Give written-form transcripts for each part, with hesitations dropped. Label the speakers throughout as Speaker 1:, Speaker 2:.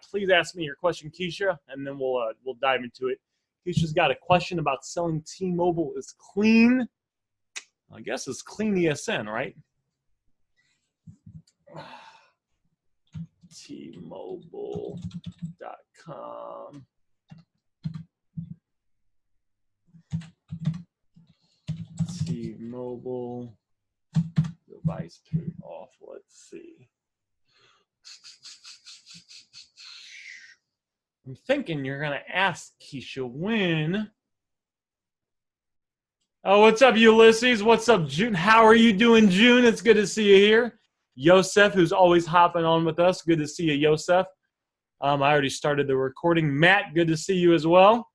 Speaker 1: Please ask me your question, Keisha, and then we'll dive into it. Keisha's got a question about selling T-Mobile is clean. I guess it's clean ESN, right? T-Mobile.com. T-Mobile device paid off. Let's see. I'm thinking you're going to ask Keisha when. Oh, what's up, Ulysses? What's up, June? How are you doing, June? It's good to see you here. Yosef, who's always hopping on with us. Good to see you, Yosef. I already started the recording. Matt, good to see you as well.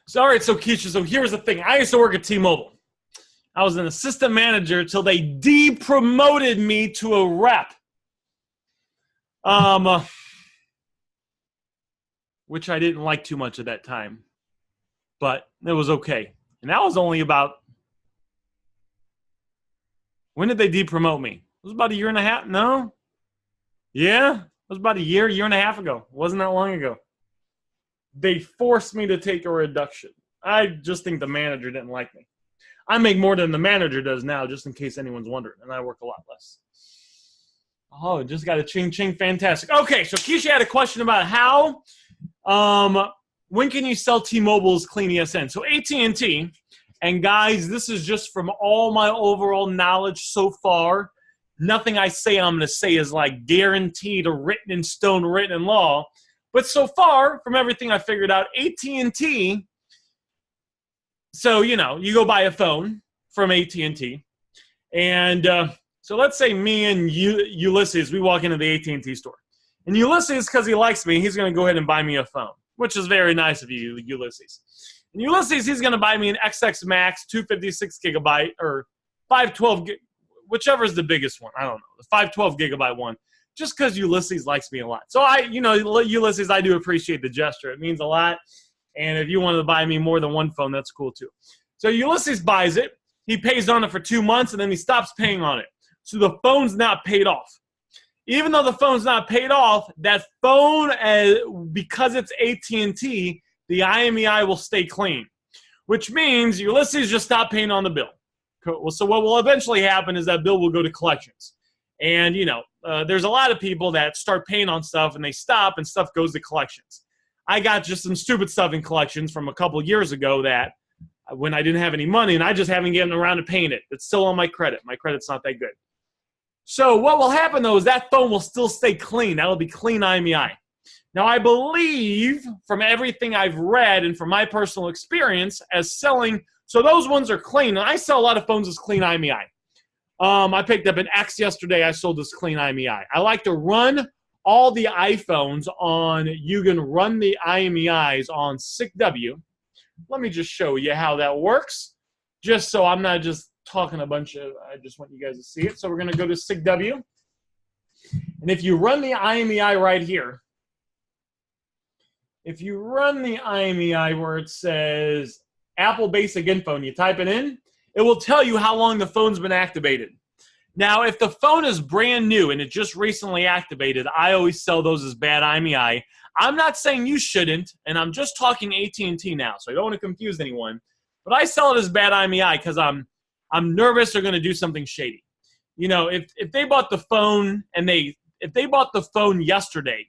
Speaker 1: So, all right, so Keisha, so here's the thing. I used to work at T-Mobile. I was an assistant manager till they de-promoted me to a rep. Which I didn't like too much at that time. But it was okay. And that was only about, when did they de-promote me? It was about a year and a half? No? Yeah? It was about a year and a half ago. It wasn't that long ago. They forced me to take a reduction. I just think the manager didn't like me. I make more than the manager does now, just in case anyone's wondering, and I work a lot less. Oh, just got a ching-ching. Fantastic. Okay, so Keisha had a question about how, when can you sell T-Mobile's clean ESN? So AT&T, and guys, this is just from all my overall knowledge so far. Nothing I say I'm going to say is like guaranteed or written in stone, written in law. But so far, from everything I figured out, AT&T, so, you know, you go buy a phone from AT&T, and so let's say me and Ulysses, we walk into the AT&T store. And Ulysses, because he likes me, he's going to go ahead and buy me a phone, which is very nice of you, Ulysses. And Ulysses, he's going to buy me an XX Max 256 gigabyte or 512, whichever is the biggest one. I don't know, the 512 gigabyte one. Just because Ulysses likes me a lot. So Ulysses, I do appreciate the gesture. It means a lot. And if you wanted to buy me more than one phone, that's cool too. So Ulysses buys it. He pays on it for 2 months, and then he stops paying on it. So the phone's not paid off. Even though the phone's not paid off, that phone, because it's AT&T, the IMEI will stay clean, which means Ulysses just stopped paying on the bill. Cool. So what will eventually happen is that bill will go to collections. And, there's a lot of people that start paying on stuff and they stop and stuff goes to collections. I got just some stupid stuff in collections from a couple of years ago that when I didn't have any money and I just haven't gotten around to paying it. It's still on my credit. My credit's not that good. So what will happen, though, is that phone will still stay clean. That will be clean IMEI. Now, I believe from everything I've read and from my personal experience as selling, so those ones are clean. And I sell a lot of phones as clean IMEI. I picked up an X yesterday. I sold this clean IMEI. I like to run all the iPhones on, you can run the IMEIs on SICW. Let me just show you how that works, just so I'm not just talking a bunch of, I just want you guys to see it. So we're going to go to SICW. And if you run the IMEI right here, if you run the IMEI where it says Apple Basic Info and you type it in, it will tell you how long the phone's been activated. Now, if the phone is brand new and it just recently activated, I always sell those as bad IMEI. I'm not saying you shouldn't, and I'm just talking AT&T now, so I don't want to confuse anyone. But I sell it as bad IMEI because I'm nervous they're going to do something shady. If they bought the phone and if they bought the phone yesterday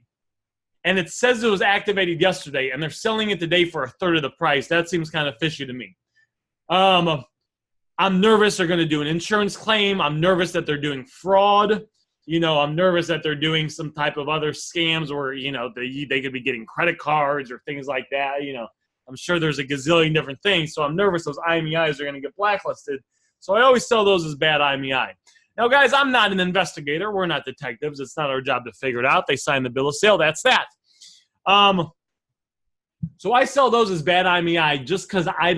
Speaker 1: and it says it was activated yesterday and they're selling it today for a third of the price, that seems kind of fishy to me. I'm nervous they're going to do an insurance claim. I'm nervous that they're doing fraud. I'm nervous that they're doing some type of other scams where, they could be getting credit cards or things like that. I'm sure there's a gazillion different things. So I'm nervous those IMEIs are going to get blacklisted. So I always sell those as bad IMEI. Now, guys, I'm not an investigator. We're not detectives. It's not our job to figure it out. They sign the bill of sale. That's that. So I sell those as bad IMEI just because I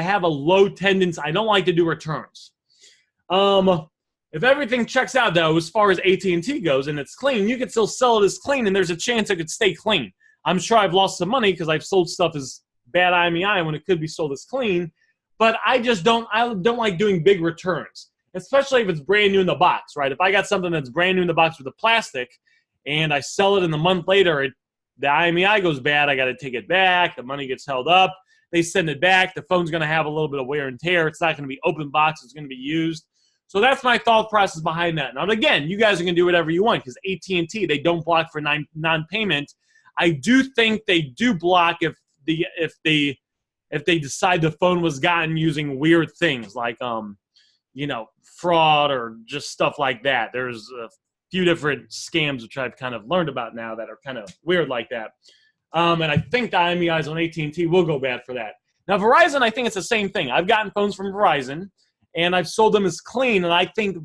Speaker 1: have a low tendency. I don't like to do returns. If everything checks out, though, as far as AT&T goes and it's clean, you could still sell it as clean, and there's a chance it could stay clean. I'm sure I've lost some money because I've sold stuff as bad IMEI when it could be sold as clean, but I don't like doing big returns. especially if it's brand new in the box, right? If I got something that's brand new in the box with the plastic and I sell it and a month later the IMEI goes bad, I got to take it back. The money gets held up. They send it back. The phone's going to have a little bit of wear and tear. It's not going to be open box. It's going to be used. So that's my thought process behind that. Now, again, you guys are going to do whatever you want because AT&T, they don't block for non-payment. I do think they do block if they decide the phone was gotten using weird things like fraud or just stuff like that. There's a few different scams which I've kind of learned about now that are kind of weird like that. And I think the IMEIs on AT&T will go bad for that. Now, Verizon, I think it's the same thing. I've gotten phones from Verizon, and I've sold them as clean. And I think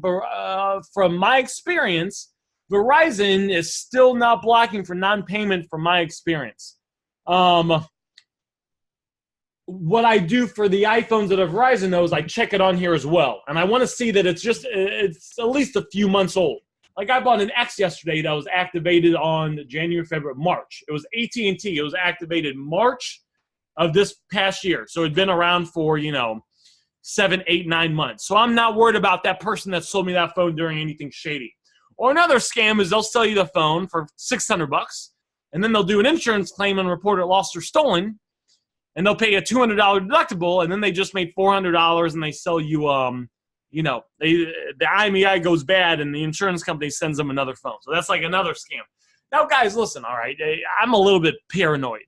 Speaker 1: from my experience, Verizon is still not blocking for non-payment from my experience. What I do for the iPhones that are Verizon, though, is I check it on here as well. And I want to see that it's at least a few months old. Like I bought an X yesterday that was activated on January, February, March. It was AT&T. It was activated March of this past year. So it'd been around for, 7, 8, 9 months. So I'm not worried about that person that sold me that phone doing anything shady. Or another scam is they'll sell you the phone for $600, and then they'll do an insurance claim and report it lost or stolen, and they'll pay you a $200 deductible, and then they just made $400, and they sell you, the IMEI goes bad, and the insurance company sends them another phone. So that's like another scam. Now, guys, listen, all right, I'm a little bit paranoid.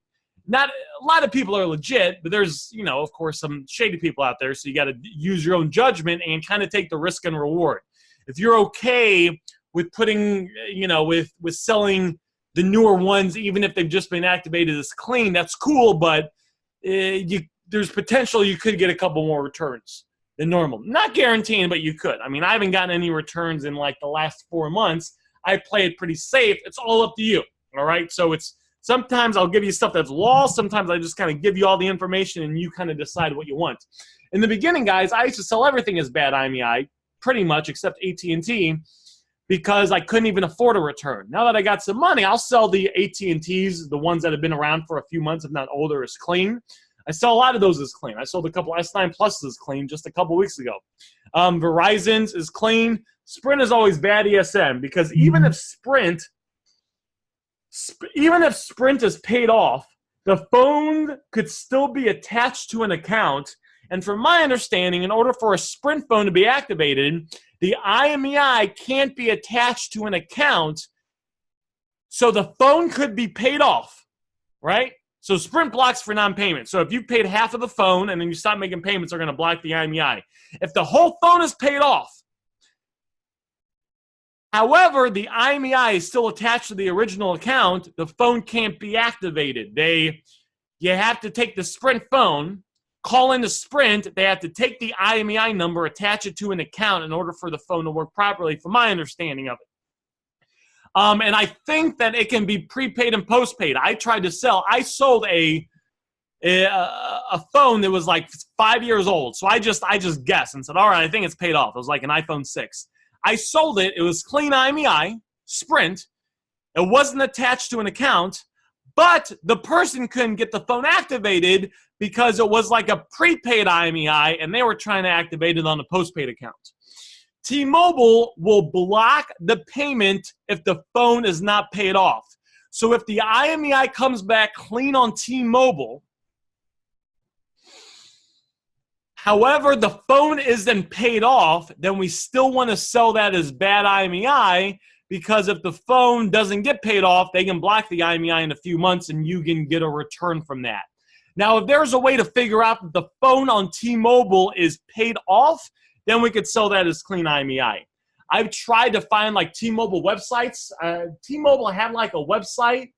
Speaker 1: Not a lot of people are legit, but there's, of course, some shady people out there, so you got to use your own judgment and kind of take the risk and reward. If you're okay with putting, with selling the newer ones, even if they've just been activated as clean, that's cool, but there's potential you could get a couple more returns than normal. Not guaranteeing, but you could. I mean, I haven't gotten any returns in like the last 4 months. I play it pretty safe. It's all up to you, all right? So sometimes I'll give you stuff that's lost. Sometimes I just kind of give you all the information and you kind of decide what you want. In the beginning, guys, I used to sell everything as bad IMEI, pretty much, except AT&T, because I couldn't even afford a return. Now that I got some money, I'll sell the AT&Ts, the ones that have been around for a few months, if not older, as clean. I sell a lot of those as clean. I sold a couple S9 Pluses as clean just a couple weeks ago. Verizon's is clean. Sprint is always bad ESM because even if Sprint is paid off, the phone could still be attached to an account. And from my understanding, in order for a Sprint phone to be activated, the IMEI can't be attached to an account, so the phone could be paid off, right? So Sprint blocks for non-payment. So if you paid half of the phone and then you stop making payments, they're going to block the IMEI. If the whole phone is paid off, however, the IMEI is still attached to the original account, the phone can't be activated. You have to take the Sprint phone, call into Sprint. They have to take the IMEI number, attach it to an account in order for the phone to work properly, from my understanding of it. And I think that it can be prepaid and postpaid. I sold a phone that was like 5 years old. So I just guessed and said, all right, I think it's paid off. It was like an iPhone 6. I sold it. It was clean IMEI, Sprint. It wasn't attached to an account, but the person couldn't get the phone activated because it was like a prepaid IMEI, and they were trying to activate it on a postpaid account. T-Mobile will block the payment if the phone is not paid off. So if the IMEI comes back clean on T-Mobile, however, the phone isn't paid off, then we still want to sell that as bad IMEI, because if the phone doesn't get paid off, they can block the IMEI in a few months and you can get a return from that. Now, if there's a way to figure out that the phone on T-Mobile is paid off, then we could sell that as clean IMEI. I've tried to find like T-Mobile websites. T-Mobile had like a website.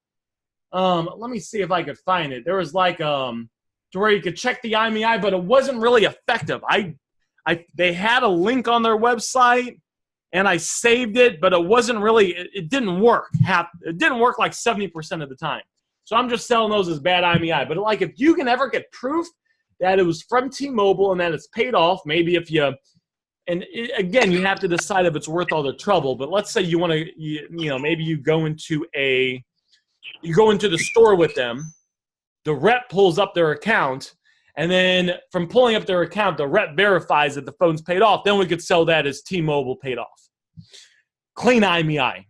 Speaker 1: Let me see if I could find it. There was like to where you could check the IMEI, but it wasn't really effective. They had a link on their website, and I saved it, but it wasn't really. It didn't work. It didn't work like 70% of the time. So I'm just selling those as bad IMEI. But like if you can ever get proof that it was from T-Mobile and that it's paid off, maybe if you. And again, you have to decide if it's worth all the trouble. But let's say you want to, maybe you go into the store with them. The rep pulls up their account, And then from pulling up their account, the rep verifies that the phone's paid off. Then we could sell that as T-Mobile paid off. Clean IMEI.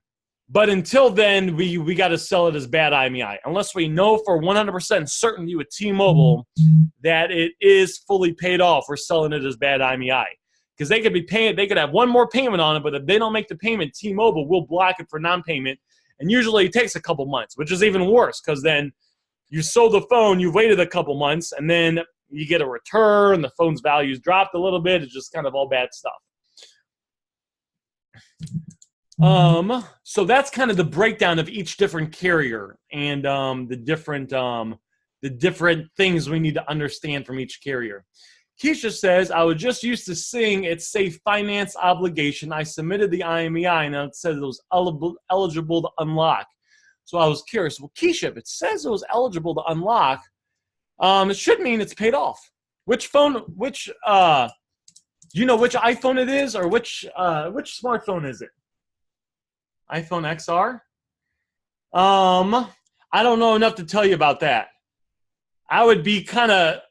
Speaker 1: But until then, we got to sell it as bad IMEI. Unless we know for 100% certainty with T-Mobile that it is fully paid off, we're selling it as bad IMEI. Because they could be paying, they could have one more payment on it, but if they don't make the payment, T-Mobile will block it for non-payment. And usually it takes a couple months, which is even worse because then you sold the phone, you waited a couple months, and then you get a return, the phone's value's dropped a little bit. It's just kind of all bad stuff. So that's kind of the breakdown of each different carrier and the different things we need to understand from each carrier. Keisha says, I was just used to seeing it say finance obligation. I submitted the IMEI and it says it was eligible to unlock. So I was curious. Well, Keisha, if it says it was eligible to unlock, it should mean it's paid off. Which phone, do you know which iPhone it is or which smartphone is it? iPhone XR? I don't know enough to tell you about that. I would be kind of,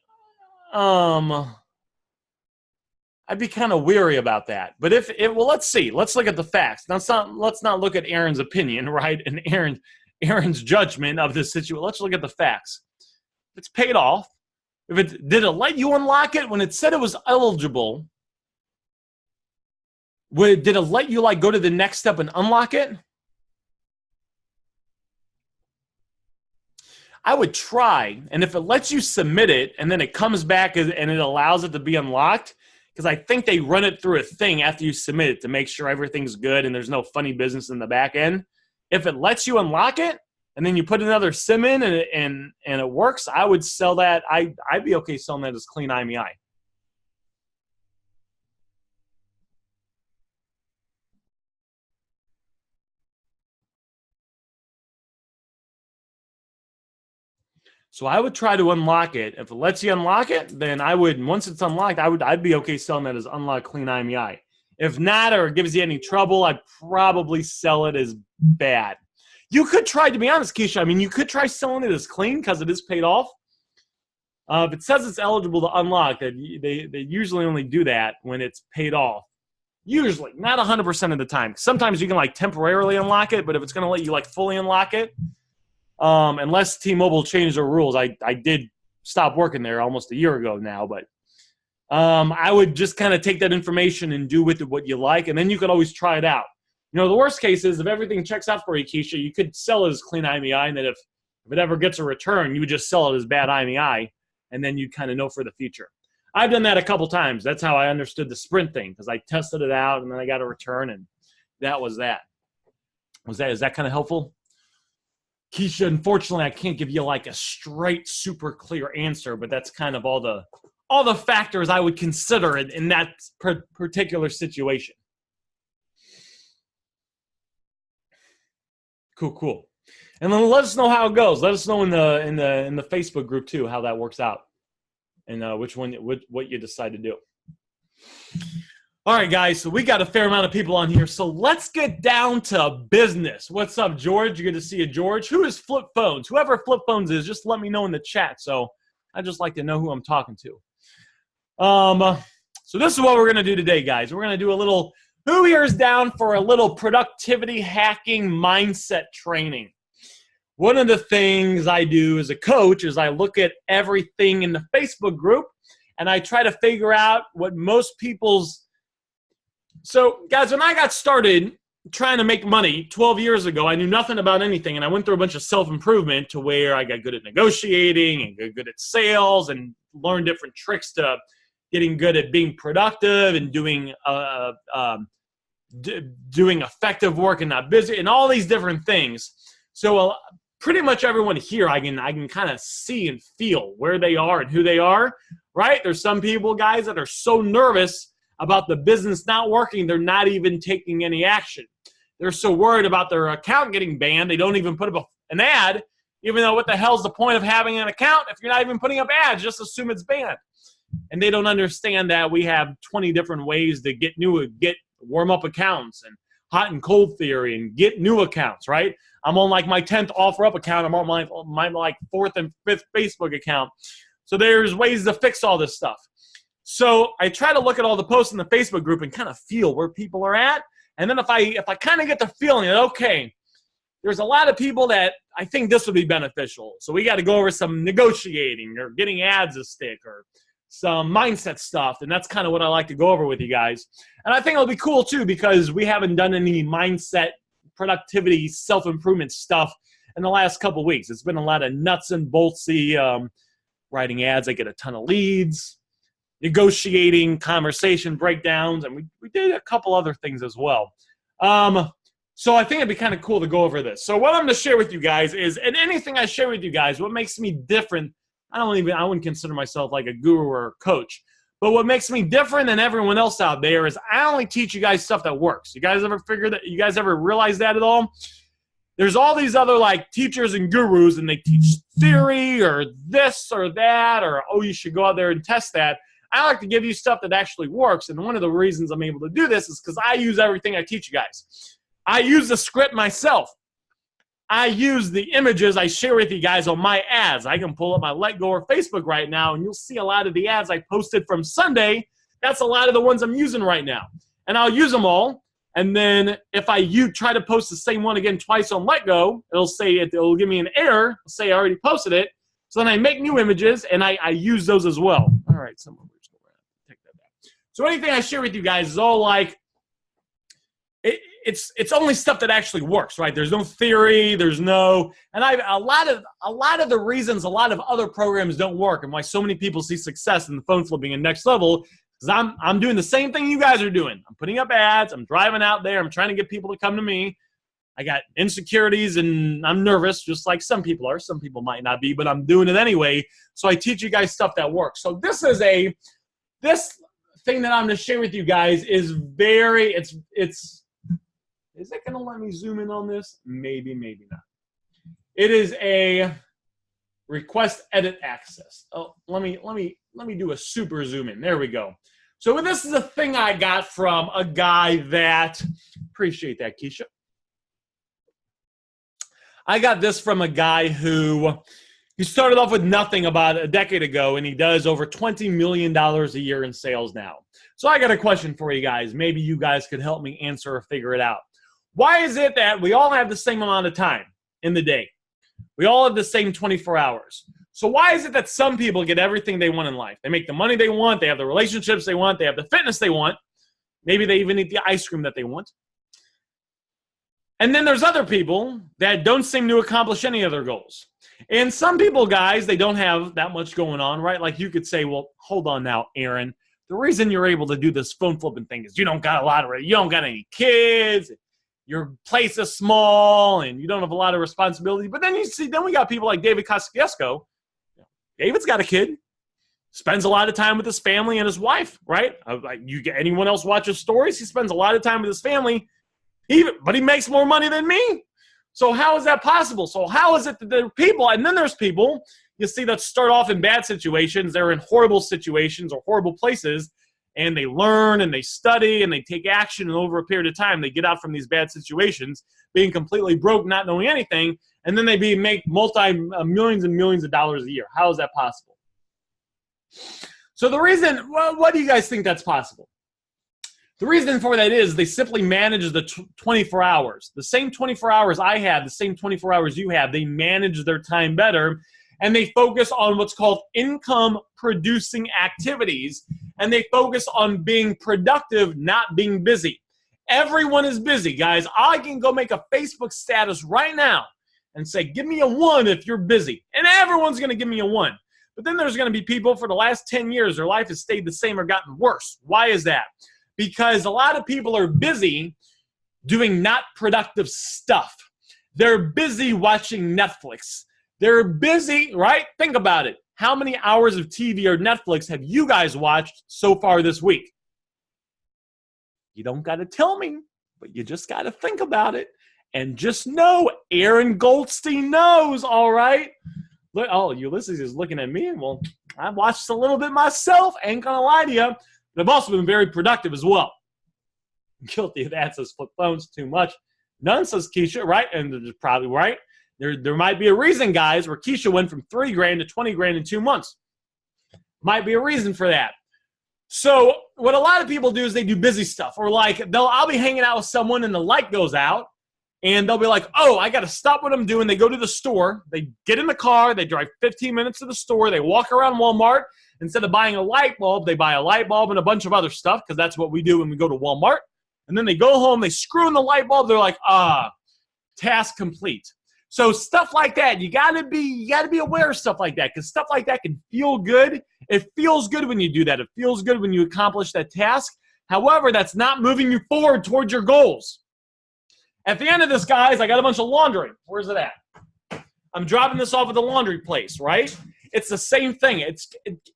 Speaker 1: I'd be kind of weary about that. But well, let's see. Let's look at the facts. Let's not look at Aaron's opinion, right? And Aaron's judgment of this situation. Let's look at the facts. If it's paid off, did it let you unlock it when it said it was eligible? Did it let you go to the next step and unlock it? I would try, and if it lets you submit it and then it comes back and it allows it to be unlocked, because I think they run it through a thing after you submit it to make sure everything's good and there's no funny business in the back end. If it lets you unlock it and then you put another SIM in and it works, I would sell that. I'd be okay selling that as clean IMEI. So I would try to unlock it. If it lets you unlock it, then I would, once it's unlocked, I'd be okay selling that as unlock clean IMEI. If not, or it gives you any trouble, I'd probably sell it as bad. You could try, to be honest, Keisha, I mean, you could try selling it as clean because it is paid off. If it says it's eligible to unlock, they usually only do that when it's paid off. Usually, not 100% of the time. Sometimes you can temporarily unlock it, but if it's going to let you fully unlock it, unless T-Mobile changed their rules. I did stop working there almost a year ago now, but I would just kind of take that information and do with it what you like, and then you could always try it out. You know, the worst case is if everything checks out for you, Keisha, you could sell it as clean IMEI, and then if it ever gets a return, you would just sell it as bad IMEI, and then you kind of know for the future. I've done that a couple times. That's how I understood the Sprint thing, because I tested it out, and then I got a return, and that was that. Is that kind of helpful? Keisha, unfortunately, I can't give you a straight, super clear answer, but that's kind of all the factors I would consider in that particular situation. Cool. And then let us know how it goes. Let us know in the Facebook group too how that works out, and what you decide to do. All right, guys, so we got a fair amount of people on here, so let's get down to business. What's up, George? Good to see you, George. Who is Flip Phones? Whoever Flip Phones is, just let me know in the chat, so I just like to know who I'm talking to. So this is what we're going to do today, guys. We're going to do a little, who here is down for a little productivity hacking mindset training? One of the things I do as a coach is I look at everything in the Facebook group, and I try to figure out what most people's. So, guys, when I got started trying to make money 12 years ago, I knew nothing about anything, and I went through a bunch of self-improvement to where I got good at negotiating and got good at sales and learned different tricks to getting good at being productive and doing effective work and not busy and all these different things. So pretty much everyone here, I can kind of see and feel where they are and who they are, right? There's some people, guys, that are so nervous about the business not working, they're not even taking any action. They're so worried about their account getting banned, they don't even put up an ad, even though what the hell's the point of having an account if you're not even putting up ads? Just assume it's banned. And they don't understand that we have 20 different ways to get warm-up accounts and hot and cold theory and get new accounts, right? I'm on my 10th OfferUp account. I'm on my 4th and 5th Facebook account. So there's ways to fix all this stuff. So I try to look at all the posts in the Facebook group and kind of feel where people are at. And then if I kind of get the feeling that, okay, there's a lot of people that I think this would be beneficial. So we got to go over some negotiating or getting ads to stick or some mindset stuff. And that's kind of what I like to go over with you guys. And I think it'll be cool too, because we haven't done any mindset, productivity, self-improvement stuff in the last couple of weeks. It's been a lot of nuts and boltsy writing ads. I get a ton of leads, negotiating, conversation breakdowns, and we did a couple other things as well. So I think it'd be kind of cool to go over this. So what I'm going to share with you guys is, and anything I share with you guys, what makes me different, I wouldn't consider myself like a guru or a coach, but what makes me different than everyone else out there is I only teach you guys stuff that works. You guys ever realize that at all? There's all these other like teachers and gurus, and they teach theory or this or that, or, oh, you should go out there and test that. I like to give you stuff that actually works, and one of the reasons I'm able to do this is because I use everything I teach you guys. I use the script myself. I use the images I share with you guys on my ads. I can pull up my Let Go or Facebook right now, and you'll see a lot of the ads I posted from Sunday. That's a lot of the ones I'm using right now. And I'll use them all. And then if you try to post the same one again twice on Let Go, it'll give me an error. It'll say I already posted it. So then I make new images, and I use those as well. All right, someone we're just going to take that back. So anything I share with you guys is all like, it's only stuff that actually works, right? There's no theory, there's no, and a lot of the reasons a lot of other programs don't work and why so many people see success in the phone flipping and next level is I'm doing the same thing you guys are doing. I'm putting up ads, I'm driving out there, I'm trying to get people to come to me. I got insecurities and I'm nervous, just like some people are. Some people might not be, but I'm doing it anyway. So I teach you guys stuff that works. So this thing that I'm going to share with you guys is is it going to let me zoom in on this? Maybe, maybe not. It is a request edit access. Oh, let me do a super zoom in. There we go. So this is a thing I got from a guy that, appreciate that, Keisha. I got this from a guy who he started off with nothing about a decade ago, and he does over $20 million a year in sales now. So I got a question for you guys. Maybe you guys could help me answer or figure it out. Why is it that we all have the same amount of time in the day? We all have the same 24 hours. So why is it that some people get everything they want in life? They make the money they want, they have the relationships they want, they have the fitness they want. Maybe they even eat the ice cream that they want. And then there's other people that don't seem to accomplish any of their goals. And some people, guys, they don't have that much going on, right? Like you could say, well, hold on now, Aaron. The reason you're able to do this phone flipping thing is you don't got any kids. Your place is small and you don't have a lot of responsibility. But then we got people like David Kosciuszko. David's got a kid, spends a lot of time with his family and his wife, right? Like anyone else watch his stories? He spends a lot of time with his family, but he makes more money than me. So how is that possible? So how is it that there are people, and then there's people you see that start off in bad situations, they're in horrible situations or horrible places, and they learn and they study and they take action, and over a period of time, they get out from these bad situations, being completely broke, not knowing anything, and then they make millions and millions of dollars a year. How is that possible? So the reason, what do you guys think that's possible? The reason for that is they simply manage the 24 hours. The same 24 hours I have, the same 24 hours you have, they manage their time better, and they focus on what's called income-producing activities, and they focus on being productive, not being busy. Everyone is busy, guys. I can go make a Facebook status right now and say, give me a 1 if you're busy, and everyone's going to give me a 1. But then there's going to be people for the last 10 years, their life has stayed the same or gotten worse. Why is that? Because a lot of people are busy doing not productive stuff. They're busy watching Netflix. They're busy, right? Think about it. How many hours of TV or Netflix have you guys watched so far this week? You don't got to tell me, but you just got to think about it. And just know, Aaron Goldstein knows, all right? Look, oh, Ulysses is looking at me. Well, I've watched a little bit myself. Ain't going to lie to you. But I've also been very productive as well. Guilty of that, says flip phones too much. None, says Keisha, right? And they're probably right. There might be a reason, guys, where Keisha went from $3,000 to $20,000 in 2 months. Might be a reason for that. So what a lot of people do is they do busy stuff, or like I'll be hanging out with someone and the light goes out and they'll be like, oh, I got to stop what I'm doing. They go to the store, they get in the car, they drive 15 minutes to the store, they walk around Walmart. Instead of buying a light bulb, they buy a light bulb and a bunch of other stuff, because that's what we do when we go to Walmart. And then they go home, they screw in the light bulb, they're like, task complete. So stuff like that, you gotta be aware of stuff like that, because stuff like that can feel good. It feels good when you do that. It feels good when you accomplish that task. However, that's not moving you forward towards your goals. At the end of this, guys, I got a bunch of laundry. Where's it at? I'm dropping this off at the laundry place, right? It's the same thing.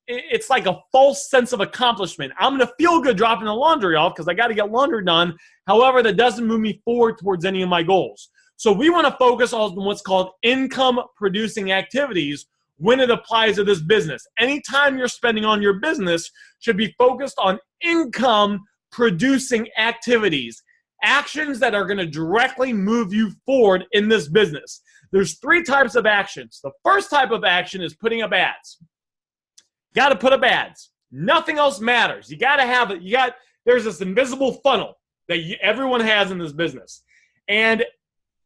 Speaker 1: It's like a false sense of accomplishment. I'm going to feel good dropping the laundry off because I got to get laundry done. However, that doesn't move me forward towards any of my goals. So we want to focus on what's called income-producing activities when it applies to this business. Anytime you're spending on your business should be focused on income-producing activities, actions that are going to directly move you forward in this business. There's 3 types of actions. The first type of action is putting up ads. You got to put up ads. Nothing else matters. You got to have it. There's this invisible funnel that everyone has in this business. And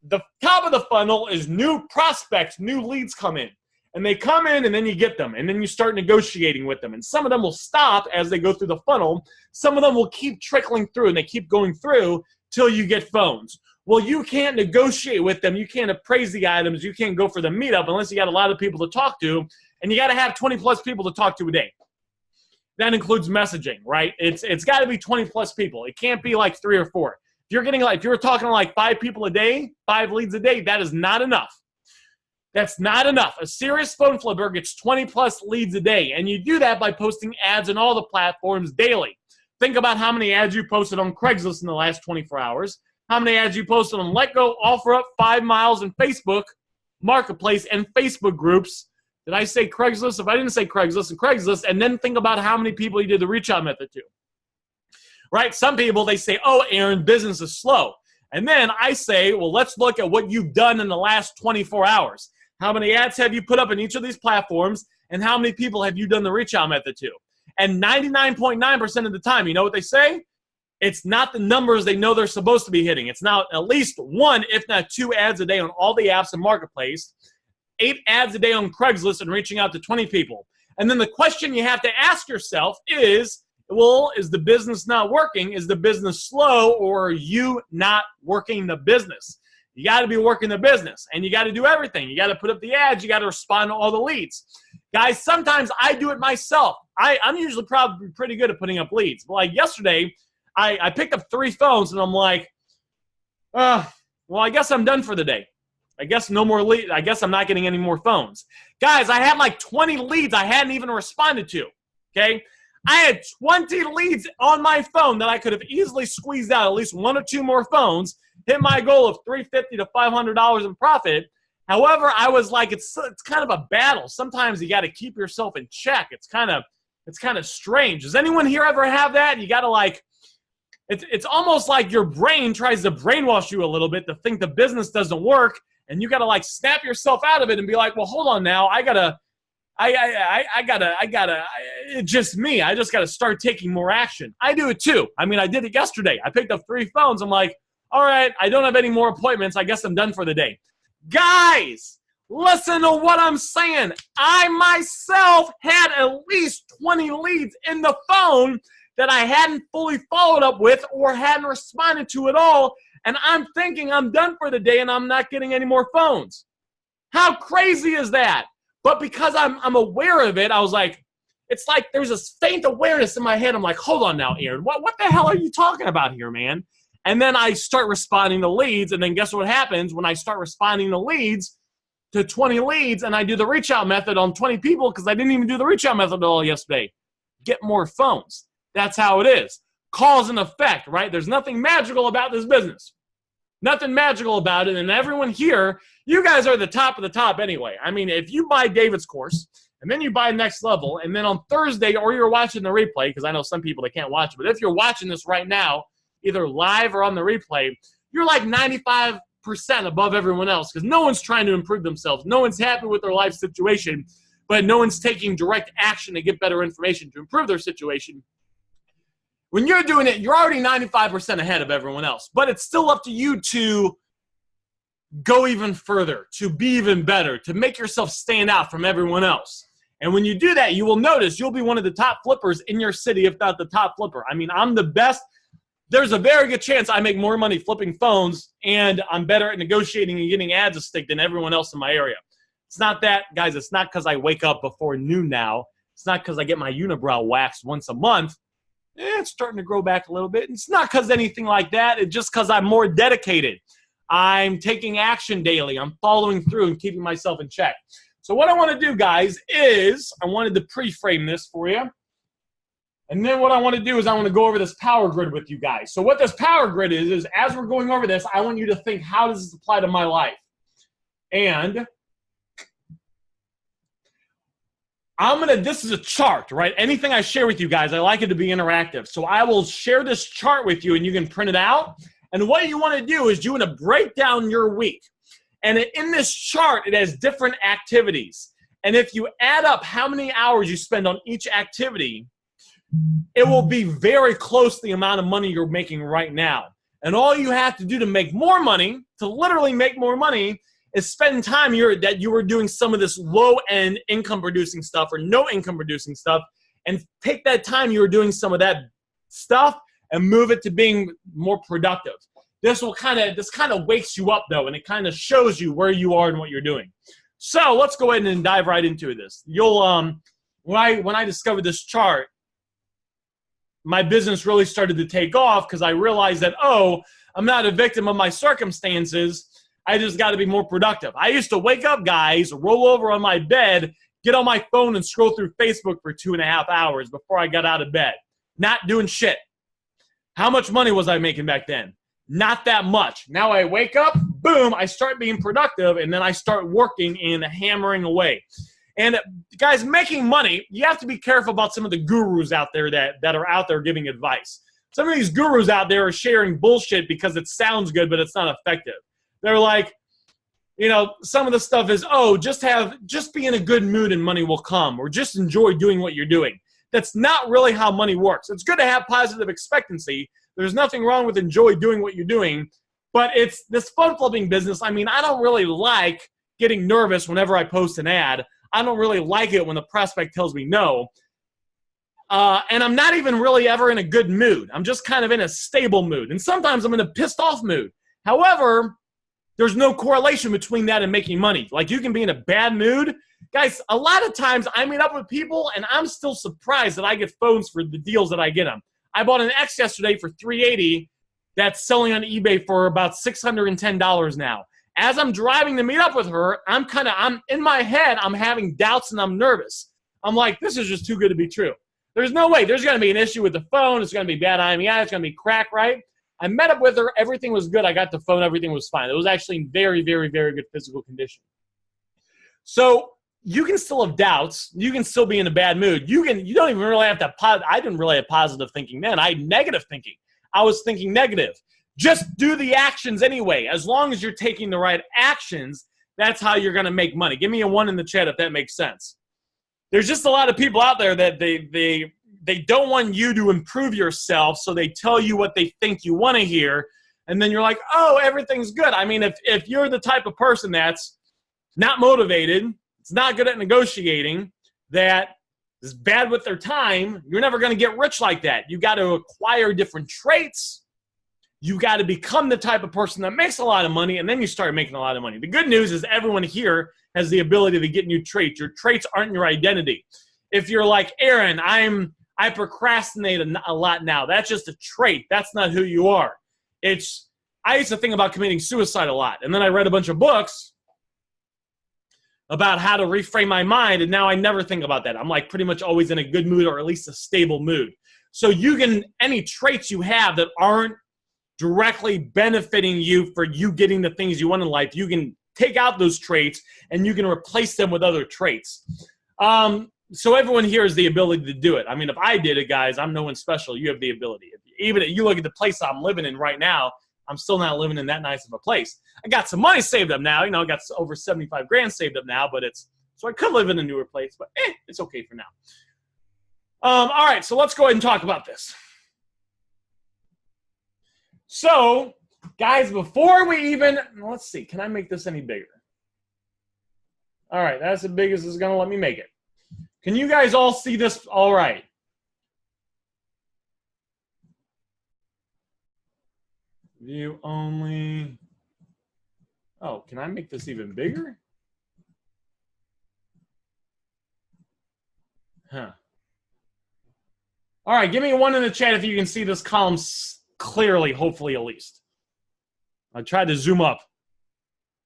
Speaker 1: the top of the funnel is new prospects, new leads come in. And they come in and then you get them. And then you start negotiating with them. And some of them will stop as they go through the funnel. Some of them will keep trickling through and they keep going through till you get phones. Well, you can't negotiate with them. You can't appraise the items. You can't go for the meetup unless you got a lot of people to talk to. And you got to have 20 plus people to talk to a day. That includes messaging, right? It's got to be 20 plus people. It can't be like 3 or 4. If you're talking to like 5 people a day, 5 leads a day, that is not enough. That's not enough. A serious phone flipper gets 20 plus leads a day. And you do that by posting ads on all the platforms daily. Think about how many ads you posted on Craigslist in the last 24 hours. How many ads you posted on Letgo, OfferUp, 5 Miles, and Facebook Marketplace and Facebook groups. Did I say Craigslist? If I didn't say Craigslist and Craigslist, and then think about how many people you did the reach out method to. Right? Some people, they say, oh, Aaron, business is slow. And then I say, well, let's look at what you've done in the last 24 hours. How many ads have you put up in each of these platforms, and how many people have you done the reach out method to? And 99.9% of the time, you know what they say? It's not the numbers they know they're supposed to be hitting. It's now at least 1, if not 2 ads a day on all the apps in Marketplace, 8 ads a day on Craigslist and reaching out to 20 people. And then the question you have to ask yourself is, well, is the business not working? Is the business slow, or are you not working the business? You got to be working the business, and you got to do everything. You got to put up the ads. You got to respond to all the leads. Guys, sometimes I do it myself. I'm usually probably pretty good at putting up leads. But like yesterday, I picked up 3 phones, and I'm like, well, I guess I'm done for the day. I guess no more leads. I guess I'm not getting any more phones. Guys, I had like 20 leads I hadn't even responded to, okay? I had 20 leads on my phone that I could have easily squeezed out at least 1 or 2 more phones, hit my goal of $350 to $500 in profit. However, I was like, it's kind of a battle. Sometimes you got to keep yourself in check. It's kind of strange. Does anyone here ever have that? You got to like, it's almost like your brain tries to brainwash you a little bit to think the business doesn't work, and you got to like snap yourself out of it and be like, well, hold on now, it's just me. I just got to start taking more action. I do it too. I mean, I did it yesterday. I picked up 3 phones. I'm like, all right, I don't have any more appointments. I guess I'm done for the day. Guys, listen to what I'm saying. I myself had at least 20 leads in the phone that I hadn't fully followed up with or hadn't responded to at all, and I'm thinking I'm done for the day and I'm not getting any more phones. How crazy is that? But because I'm aware of it, I was like, it's like there's this faint awareness in my head. I'm like, hold on now, Aaron, what the hell are you talking about here, man? And then I start responding to leads, and then guess what happens when I start responding to leads, to 20 leads, and I do the reach out method on 20 people, because I didn't even do the reach out method at all yesterday. Get more phones. That's how it is. Cause and effect, right? There's nothing magical about this business. Nothing magical about it. And everyone here, you guys are the top of the top anyway. I mean, if you buy David's course, and then you buy Next Level, and then on Thursday, or you're watching the replay, because I know some people that can't watch it, but if you're watching this right now, either live or on the replay, you're like 95% above everyone else, because no one's trying to improve themselves. No one's happy with their life situation. but no one's taking direct action to get better information to improve their situation. When you're doing it, you're already 95% ahead of everyone else, but it's still up to you to go even further, to be even better, to make yourself stand out from everyone else. And when you do that, you will notice you'll be one of the top flippers in your city, if not the top flipper. I mean, I'm the best. There's a very good chance I make more money flipping phones, and I'm better at negotiating and getting ads to stick than everyone else in my area. It's not that, guys. It's not because I wake up before noon now. It's not because I get my unibrow waxed once a month. It's starting to grow back a little bit. It's not because anything like that. It's just because I'm more dedicated. I'm taking action daily. I'm following through and keeping myself in check. So what I want to do, guys, is I wanted to pre-frame this for you. And then what I want to do is I want to go over this power grid with you guys. So what this power grid is as we're going over this, I want you to think, how does this apply to my life? And this is a chart, right? Anything I share with you guys, I like it to be interactive. So I will share this chart with you and you can print it out. And what you want to do is you want to break down your week. And in this chart, it has different activities. And if you add up how many hours you spend on each activity, it will be very close to the amount of money you're making right now. And all you have to do to make more money, to literally make more money, is spend time that you were doing some of this low-end income-producing stuff or no income-producing stuff, and take that time you were doing some of that stuff and move it to being more productive. This kind of wakes you up, though, and it kind of shows you where you are and what you're doing. So let's go ahead and dive right into this. When I discovered this chart, my business really started to take off because I realized that, I'm not a victim of my circumstances. I just got to be more productive. I used to wake up, guys, roll over on my bed, get on my phone and scroll through Facebook for 2.5 hours before I got out of bed. Not doing shit. How much money was I making back then? Not that much. Now I wake up, boom, I start being productive, and then I start working and hammering away. And guys, making money, you have to be careful about some of the gurus out there that are out there giving advice. Some of these gurus out there are sharing bullshit because it sounds good, but it's not effective. They're like, some of the stuff is, just be in a good mood and money will come, or just enjoy doing what you're doing. That's not really how money works. It's good to have positive expectancy. There's nothing wrong with enjoy doing what you're doing, but it's this phone flipping business. I mean, I don't really like getting nervous whenever I post an ad. I don't really like it when the prospect tells me no. And I'm not even really ever in a good mood. I'm just kind of in a stable mood. And sometimes I'm in a pissed off mood. However, there's no correlation between that and making money. Like, you can be in a bad mood. Guys, a lot of times I meet up with people and I'm still surprised that I get phones for the deals that I get them. I bought an X yesterday for $380 that's selling on eBay for about $610 now. As I'm driving to meet up with her, I'm in my head, I'm having doubts and I'm nervous. I'm like, this is just too good to be true. There's no way. There's going to be an issue with the phone. It's going to be bad IMEI. It's going to be crack, right? I met up with her. Everything was good. I got the phone. Everything was fine. It was actually in very, very, very good physical condition. So you can still have doubts. You can still be in a bad mood. You don't even really have to. I didn't really have positive thinking then. I had negative thinking. I was thinking negative. Just do the actions anyway. As long as you're taking the right actions, that's how you're going to make money. Give me a 1 in the chat if that makes sense. There's just a lot of people out there that they don't want you to improve yourself, so they tell you what they think you want to hear, and then you're like, oh, everything's good. I mean, if you're the type of person that's not motivated, it's not good at negotiating, that is bad with their time, you're never going to get rich like that. You got to acquire different traits. You got to become the type of person that makes a lot of money, and then you start making a lot of money. The good news is everyone here has the ability to get new traits. Your traits aren't your identity. If you're like, Aaron, I procrastinate a lot now. That's just a trait. That's not who you are. I used to think about committing suicide a lot, and then I read a bunch of books about how to reframe my mind, and now I never think about that. I'm like pretty much always in a good mood, or at least a stable mood. So any traits you have that aren't directly benefiting you for you getting the things you want in life, you can take out those traits and you can replace them with other traits. So everyone here has the ability to do it. I mean, if I did it, guys, I'm no one special. You have the ability. Even if you look at the place I'm living in right now, I'm still not living in that nice of a place. I got some money saved up now. I got over 75 grand saved up now, but it's So I could live in a newer place, but it's okay for now. All right, so let's go ahead and talk about this. So, guys, before we even, let's see, can I make this any bigger? All right, that's as big as it's going to let me make it. Can you guys all see this all right? View only. Oh, can I make this even bigger? Huh. All right, give me a 1 in the chat if you can see this column clearly, hopefully at least. I tried to zoom up.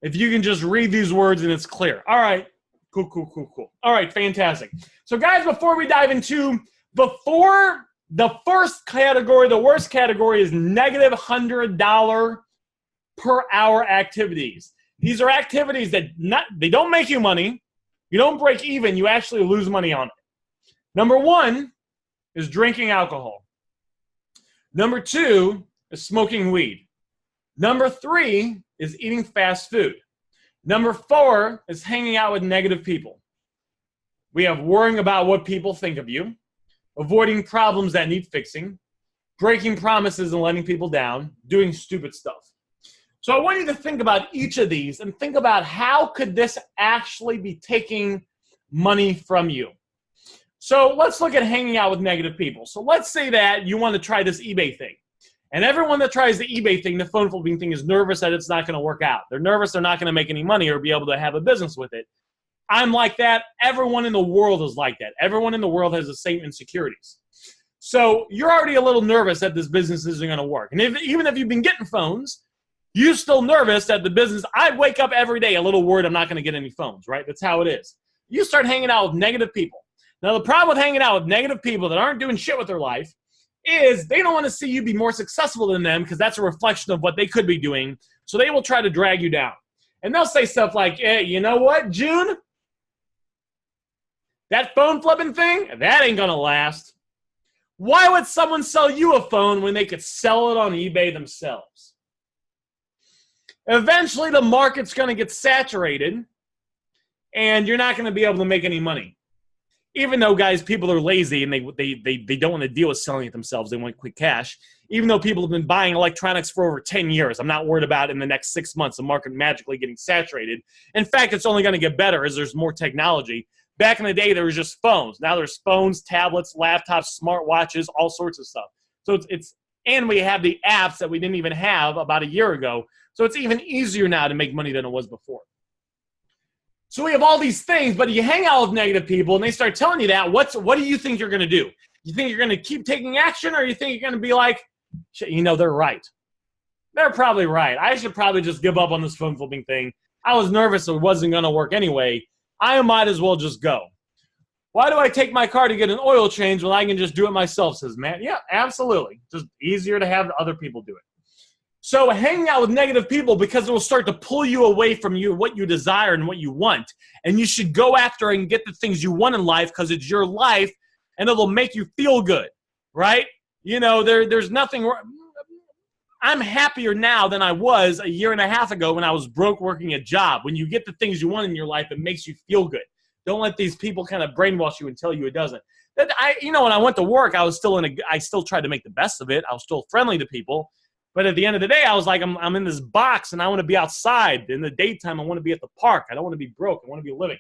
Speaker 1: If you can just read these words and it's clear. All right, cool. All right, fantastic. So guys, before we dive into, before the first category, the worst category is negative $100 per hour activities. These are activities that they don't make you money. You don't break even. You actually lose money on it. Number 1 is drinking alcohol. Number 2 is smoking weed. Number 3 is eating fast food. Number 4 is hanging out with negative people. We have worrying about what people think of you, avoiding problems that need fixing, breaking promises and letting people down, doing stupid stuff. So I want you to think about each of these and think about how could this actually be taking money from you. So let's look at hanging out with negative people. So let's say that you want to try this eBay thing. And everyone that tries the eBay thing, the phone flipping thing, is nervous that it's not going to work out. They're nervous they're not going to make any money or be able to have a business with it. I'm like that. Everyone in the world is like that. Everyone in the world has the same insecurities. So you're already a little nervous that this business isn't going to work. And even if you've been getting phones, you're still nervous that the business, I wake up every day a little worried I'm not going to get any phones, right? That's how it is. You start hanging out with negative people. Now, the problem with hanging out with negative people that aren't doing shit with their life is they don't want to see you be more successful than them because that's a reflection of what they could be doing. So they will try to drag you down. And they'll say stuff like, hey, you know what, June? That phone flipping thing, that ain't going to last. Why would someone sell you a phone when they could sell it on eBay themselves? Eventually, the market's going to get saturated, and you're not going to be able to make any money. Even though, guys, people are lazy and they don't want to deal with selling it themselves. They want quick cash. Even though people have been buying electronics for over 10 years, I'm not worried about in the next 6 months the market magically getting saturated. In fact, it's only going to get better as there's more technology. Back in the day, there was just phones. Now there's phones, tablets, laptops, smartwatches, all sorts of stuff. So and we have the apps that we didn't even have about a year ago. So it's even easier now to make money than it was before. So we have all these things, but you hang out with negative people and they start telling you that, what do you think you're going to do? You think you're going to keep taking action, or you think you're going to be like, you know, they're right. They're probably right. I should probably just give up on this phone flipping thing. I was nervous it wasn't going to work anyway. I might as well just go. Why do I take my car to get an oil change when I can just do it myself, says Matt. Yeah, absolutely. Just easier to have other people do it. So hanging out with negative people, because it will start to pull you away from what you desire and what you want. And you should go after and get the things you want in life because it's your life and it'll make you feel good, right? You know, there's nothing wrong. I'm happier now than I was a year and a half ago when I was broke working a job. When you get the things you want in your life, it makes you feel good. Don't let these people kind of brainwash you and tell you it doesn't. When I went to work, I still tried to make the best of it. I was still friendly to people. But at the end of the day, I was like, I'm in this box and I want to be outside. In the daytime, I want to be at the park. I don't want to be broke. I want to be living.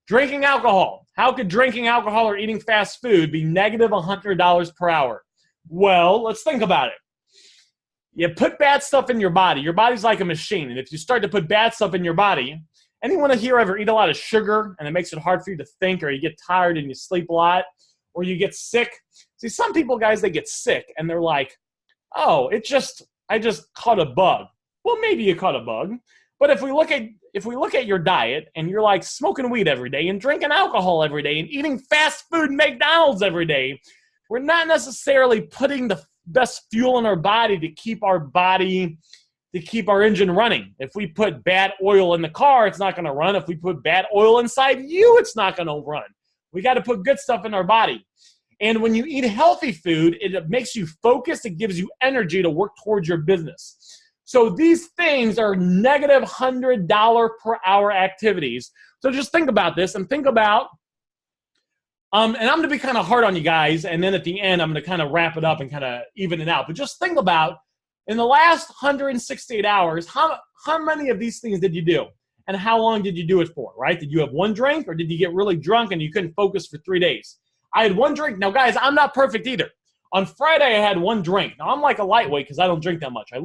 Speaker 1: Drinking alcohol. How could drinking alcohol or eating fast food be negative $100 per hour? Well, let's think about it. You put bad stuff in your body. Your body's like a machine. And if you start to put bad stuff in your body, anyone here ever eat a lot of sugar and it makes it hard for you to think, or you get tired and you sleep a lot, or you get sick? See, some people, guys, they get sick and they're like, oh, I just caught a bug. Well, maybe you caught a bug. But if we look at your diet and you're like smoking weed every day and drinking alcohol every day and eating fast food McDonald's every day, we're not necessarily putting the best fuel in our body to keep our engine running. If we put bad oil in the car, it's not going to run. If we put bad oil inside you, it's not going to run. We got to put good stuff in our body. And when you eat healthy food, it makes you focused. It gives you energy to work towards your business. So these things are negative $100 per hour activities. So just think about this and think about, and I'm going to be kind of hard on you guys, and then at the end, I'm going to kind of wrap it up and kind of even it out. But just think about, in the last 168 hours, how many of these things did you do? And how long did you do it for, right? Did you have one drink, or did you get really drunk and you couldn't focus for 3 days? I had one drink. Now, guys, I'm not perfect either. On Friday, I had one drink. Now, I'm like a lightweight because I don't drink that much. I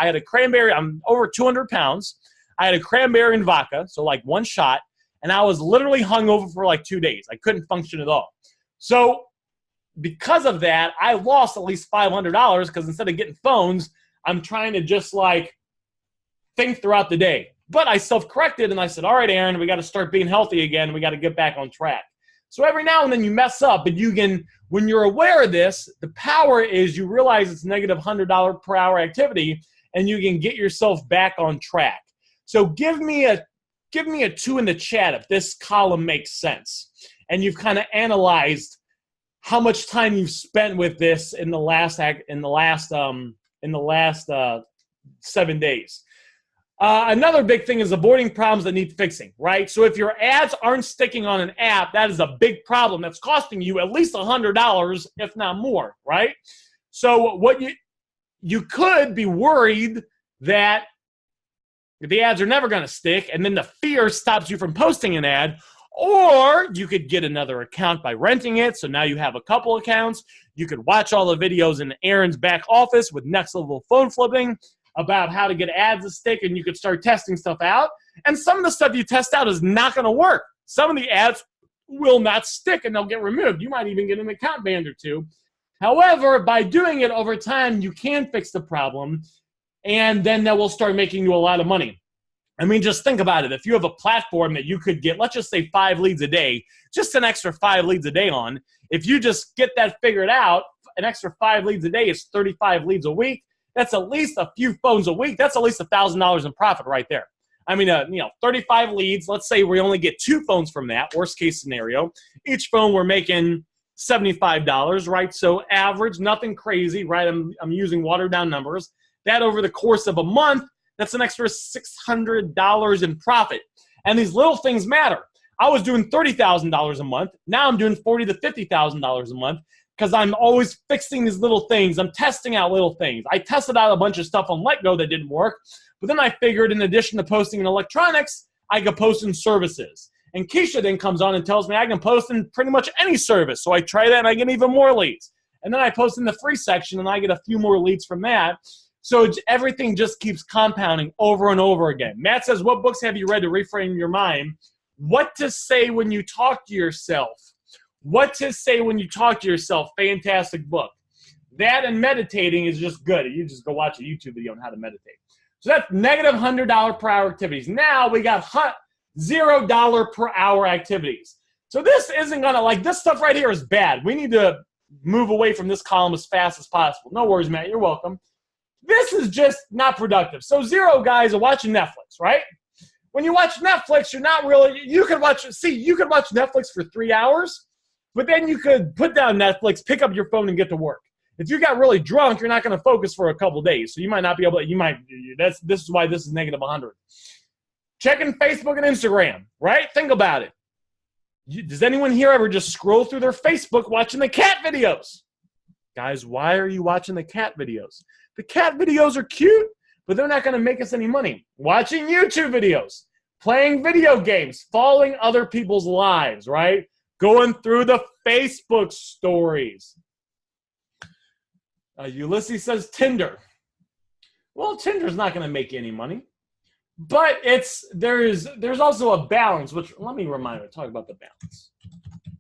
Speaker 1: had a cranberry. I'm over 200 pounds. I had a cranberry and vodka, so like one shot, and I was literally hungover for like 2 days. I couldn't function at all. So because of that, I lost at least $500 because instead of getting phones, I'm trying to just like think throughout the day. But I self-corrected and I said, all right, Aaron, we got to start being healthy again. We got to get back on track. So every now and then you mess up, but you can, when you're aware of this, the power is you realize it's negative $100 per hour activity and you can get yourself back on track. So give me a 2 in the chat if this column makes sense. And you've kind of analyzed how much time you've spent with this in the last 7 days. Another big thing is avoiding problems that need fixing, right? So if your ads aren't sticking on an app, that is a big problem. That's costing you at least $100, if not more, right? So what you could be worried that the ads are never going to stick, and then the fear stops you from posting an ad, or you could get another account by renting it. So now you have a couple accounts. You could watch all the videos in Aaron's back office with next level phone flipping about how to get ads to stick, and you could start testing stuff out. And some of the stuff you test out is not going to work. Some of the ads will not stick and they'll get removed. You might even get an account banned or two. However, by doing it over time, you can fix the problem, and then that will start making you a lot of money. I mean, just think about it. If you have a platform that you could get, let's just say 5 leads a day, just an extra 5 leads a day on, if you just get that figured out, an extra 5 leads a day is 35 leads a week. That's at least a few phones a week. That's at least $1,000 in profit right there. I mean, 35 leads. Let's say we only get 2 phones from that, worst case scenario. Each phone we're making $75, right? So average, nothing crazy, right? I'm using watered down numbers. That over the course of a month, that's an extra $600 in profit. And these little things matter. I was doing $30,000 a month. Now I'm doing $40,000 to $50,000 a month because I'm always fixing these little things. I'm testing out little things. I tested out a bunch of stuff on Letgo that didn't work, but then I figured in addition to posting in electronics, I could post in services. And Keisha then comes on and tells me I can post in pretty much any service. So I try that and I get even more leads. And then I post in the free section and I get a few more leads from that. So everything just keeps compounding over and over again. Matt says, what books have you read to reframe your mind? What to say when you talk to yourself. What to say when you talk to yourself. Fantastic book. That and meditating is just good. You just go watch a YouTube video on how to meditate. So that's negative $100 per hour activities. Now we got $0 per hour activities. So this isn't going to, like, this stuff right here is bad. We need to move away from this column as fast as possible. No worries, Matt. You're welcome. This is just not productive. So 0 guys are watching Netflix, right? When you watch Netflix, you're not really, you could watch Netflix for 3 hours, but then you could put down Netflix, pick up your phone, and get to work. If you got really drunk, you're not going to focus for a couple days. So you might not be able to, this is why this is negative 100. Checking Facebook and Instagram, right? Think about it. Does anyone here ever just scroll through their Facebook watching the cat videos? Guys, why are you watching the cat videos? The cat videos are cute, but they're not going to make us any money. Watching YouTube videos, playing video games, following other people's lives, right? Going through the Facebook stories. Ulysses says Tinder. Well, Tinder's not going to make you any money, but there's also a balance. Which let me remind you, talk about the balance.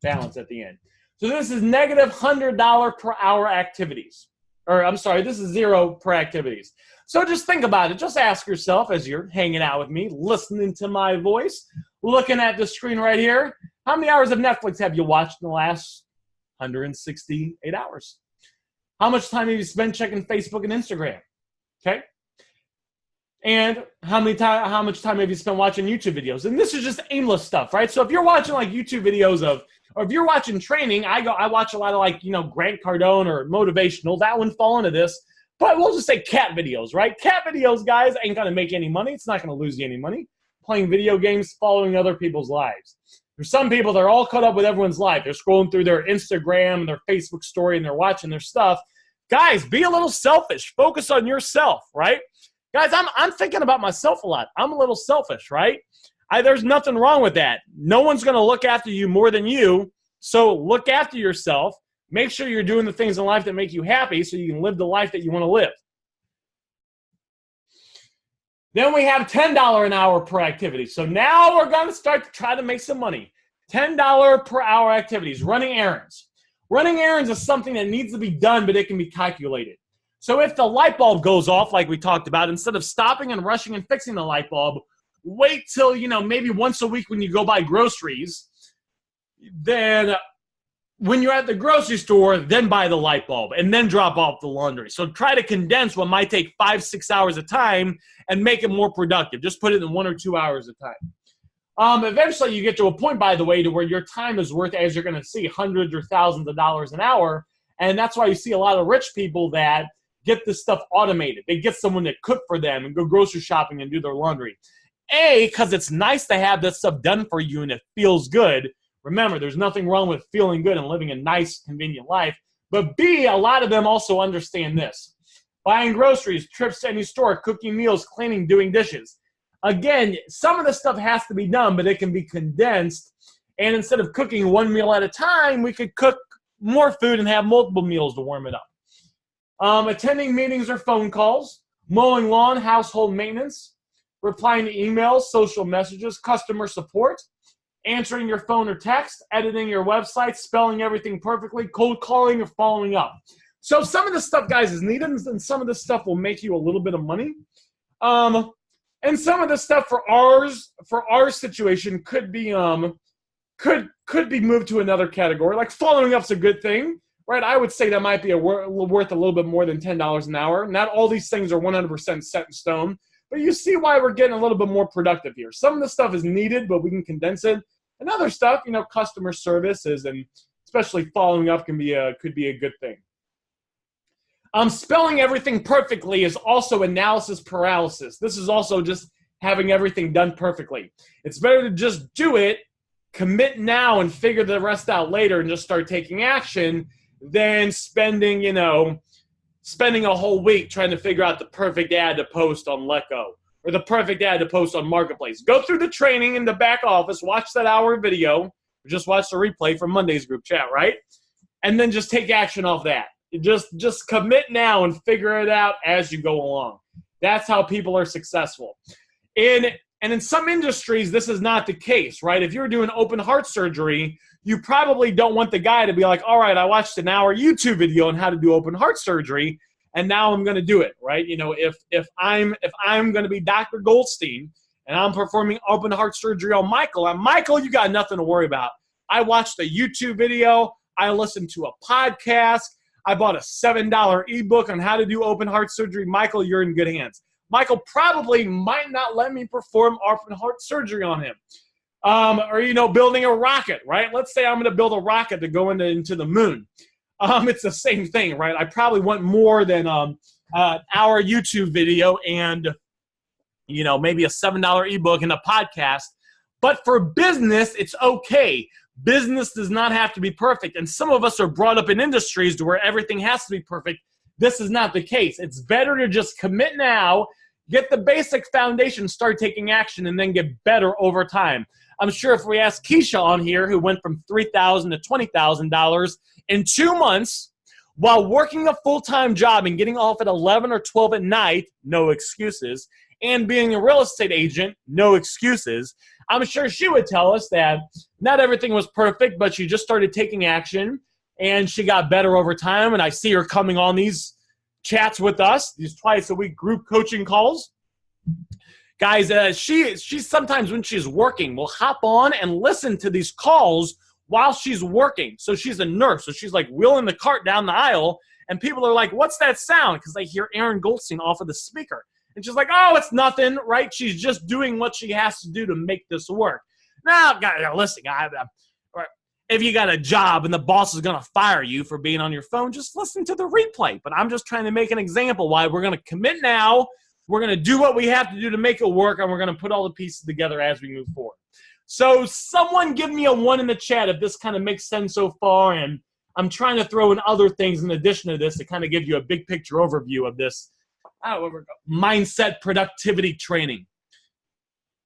Speaker 1: Balance at the end. So this is negative $100 per hour activities. Or I'm sorry, this is 0 per activities. So just think about it. Just ask yourself as you're hanging out with me, listening to my voice, looking at the screen right here, how many hours of Netflix have you watched in the last 168 hours? How much time have you spent checking Facebook and Instagram? Okay? And how much time have you spent watching YouTube videos? And this is just aimless stuff, right? So if you're watching like YouTube videos or if you're watching training, I watch a lot of Grant Cardone or motivational. That wouldn't fall into this. But we'll just say cat videos, right? Cat videos, guys, ain't going to make any money. It's not going to lose you any money. playing video games, following other people's lives. There's some people that are all caught up with everyone's life. They're scrolling through their Instagram and their Facebook story and they're watching their stuff. Guys, be a little selfish. Focus on yourself, right? Guys, I'm thinking about myself a lot. I'm a little selfish, right? There's nothing wrong with that. No one's going to look after you more than you. So look after yourself. Make sure you're doing the things in life that make you happy so you can live the life that you want to live. Then we have $10 an hour per activity. So now we're going to start to try to make some money. $10 per hour activities, running errands. Running errands is something that needs to be done, but it can be calculated. So if the light bulb goes off, like we talked about, instead of stopping and rushing and fixing the light bulb, wait till, maybe once a week when you go buy groceries. Then when you're at the grocery store, then buy the light bulb and then drop off the laundry. So try to condense what might take 5-6 hours a time and make it more productive. Just put it in 1 or 2 hours a time. Eventually you get to a point, by the way, to where your time is worth, as you're going to see, hundreds or thousands of dollars an hour. And that's why you see a lot of rich people that get this stuff automated. They get someone to cook for them and go grocery shopping and do their laundry. Because it's nice to have this stuff done for you and it feels good. Remember, there's nothing wrong with feeling good and living a nice, convenient life. But B, a lot of them also understand this. Buying groceries, trips to any store, cooking meals, cleaning, doing dishes. Again, some of the stuff has to be done, but it can be condensed. And instead of cooking one meal at a time, we could cook more food and have multiple meals to warm it up. Attending meetings or phone calls, mowing lawn, household maintenance, replying to emails, social messages, customer support, answering your phone or text, editing your website, spelling everything perfectly, cold calling, or following up. So some of this stuff, guys, is needed, and some of this stuff will make you a little bit of money. And some of this stuff for our situation could be could be moved to another category. Like following up's a good thing, right? I would say that might be worth a little bit more than $10 an hour. Not all these things are 100% set in stone. But you see why we're getting a little bit more productive here. Some of the stuff is needed, but we can condense it. And other stuff, customer services and especially following up could be a good thing. Spelling everything perfectly is also analysis paralysis. This is also just having everything done perfectly. It's better to just do it, commit now, and figure the rest out later and just start taking action than spending a whole week trying to figure out the perfect ad to post on Letgo or the perfect ad to post on Marketplace. Go through the training in the back office, watch that hour video, or just watch the replay from Monday's group chat, right? And then just take action off that. Just commit now and figure it out as you go along. That's how people are successful. And in some industries, this is not the case, right? If you're doing open heart surgery, you probably don't want the guy to be like, all right, I watched an hour YouTube video on how to do open heart surgery, and now I'm going to do it, right? If I'm going to be Dr. Goldstein and I'm performing open heart surgery on Michael, you got nothing to worry about. I watched a YouTube video. I listened to a podcast. I bought a $7 ebook on how to do open heart surgery. Michael, you're in good hands. Michael probably might not let me perform open heart surgery on him. Or building a rocket, right? Let's say I'm going to build a rocket to go into the moon. It's the same thing, right? I probably want more than an hour YouTube video and, maybe a $7 ebook and a podcast. But for business, it's okay. Business does not have to be perfect. And some of us are brought up in industries to where everything has to be perfect. This is not the case. It's better to just commit now, get the basic foundation, start taking action, and then get better over time. I'm sure if we ask Keisha on here, who went from $3,000 to $20,000 in 2 months while working a full-time job and getting off at 11 or 12 at night, no excuses, and being a real estate agent, no excuses, I'm sure she would tell us that not everything was perfect, but she just started taking action, and she got better over time, and I see her coming on these chats with us, these twice-a-week group coaching calls. Guys, she sometimes when she's working will hop on and listen to these calls while she's working. So she's a nurse. So she's like wheeling the cart down the aisle, and people are like, what's that sound? Because they hear Aaron Goldstein off of the speaker. And she's like, oh, it's nothing, right? She's just doing what she has to do to make this work. Now, guys, listen, if you got a job and the boss is going to fire you for being on your phone, just listen to the replay. But I'm just trying to make an example why we're going to commit now. We're going to do what we have to do to make it work, and we're going to put all the pieces together as we move forward. So someone give me a 1 in the chat if this kind of makes sense so far, and I'm trying to throw in other things in addition to this to kind of give you a big picture overview of this mindset productivity training.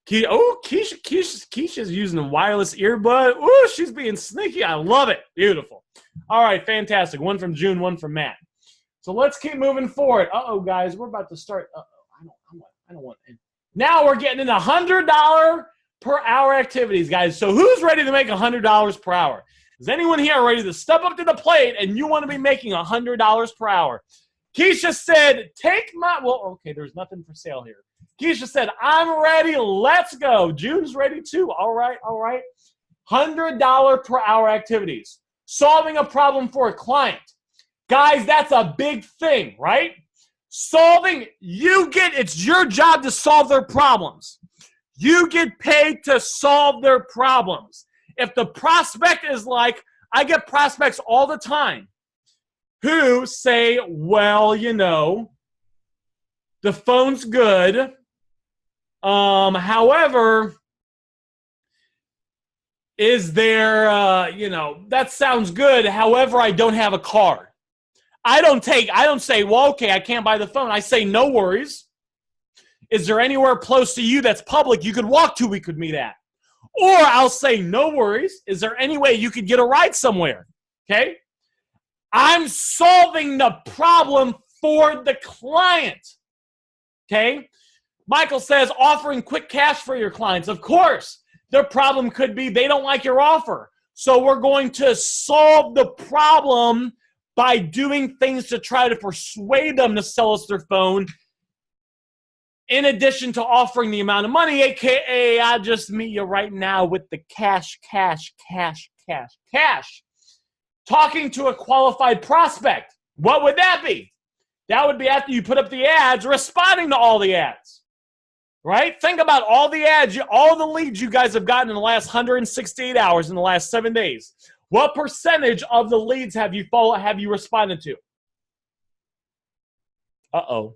Speaker 1: Keisha's using a wireless earbud. Oh, she's being sneaky. I love it. Beautiful. All right, fantastic. 1 from June, 1 from Matt. So let's keep moving forward. Uh-oh, guys, we're about to start. I don't want it. Now we're getting into $100 per hour activities, guys. So who's ready to make $100 per hour? Is anyone here ready to step up to the plate and you want to be making $100 per hour? Keisha said, there's nothing for sale here. Keisha said, I'm ready. Let's go. June's ready too. All right. $100 per hour activities. Solving a problem for a client. Guys, that's a big thing, right? It's your job to solve their problems. You get paid to solve their problems. If the prospect is like, I get prospects all the time who say, well, the phone's good. However, is there, that sounds good. However, I don't have a card. I don't say, well, okay, I can't buy the phone. I say, no worries. Is there anywhere close to you that's public you could walk to we could meet at? Or I'll say, no worries. Is there any way you could get a ride somewhere? Okay? I'm solving the problem for the client. Okay? Michael says, offering quick cash for your clients. Of course, their problem could be they don't like your offer. So we're going to solve the problem by doing things to try to persuade them to sell us their phone, in addition to offering the amount of money, a.k.a. I'll just meet you right now with the cash. Talking to a qualified prospect. What would that be? That would be after you put up the ads, responding to all the ads. Right? Think about all the ads, all the leads you guys have gotten in the last 168 hours in the last 7 days. What percentage of the leads have you responded to? Uh-oh.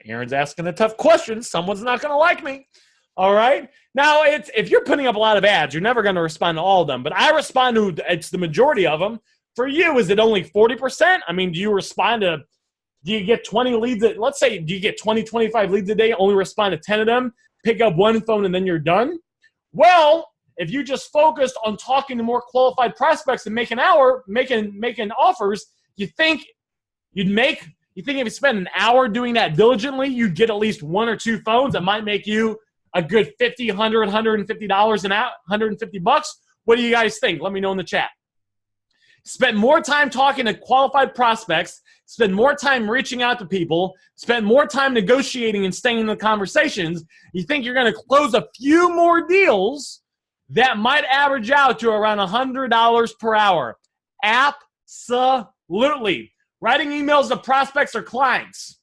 Speaker 1: Aaron's asking a tough question. Someone's not going to like me. All right? Now, if you're putting up a lot of ads, you're never going to respond to all of them. But I respond to the majority of them. For you, is it only 40%? I mean, do you get 20 leads? Let's say, do you get 20, 25 leads a day, only respond to 10 of them, pick up one phone, and then you're done? Well, if you just focused on talking to more qualified prospects and making offers, you think if you spend an hour doing that diligently, you'd get at least 1 or 2 phones that might make you a good $50, $100, $150 an hour, $150. What do you guys think? Let me know in the chat. Spend more time talking to qualified prospects, spend more time reaching out to people, spend more time negotiating and staying in the conversations. You think you're going to close a few more deals that might average out to around $100 per hour. Absolutely. Writing emails to prospects or clients.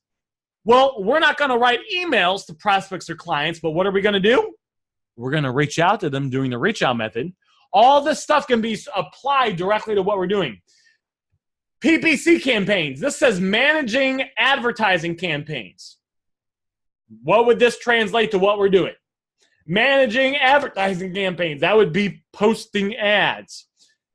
Speaker 1: Well, we're not going to write emails to prospects or clients, but what are we going to do? We're going to reach out to them doing the reach out method. All this stuff can be applied directly to what we're doing. PPC campaigns. This says managing advertising campaigns. What would this translate to what we're doing? Managing advertising campaigns. That would be posting ads.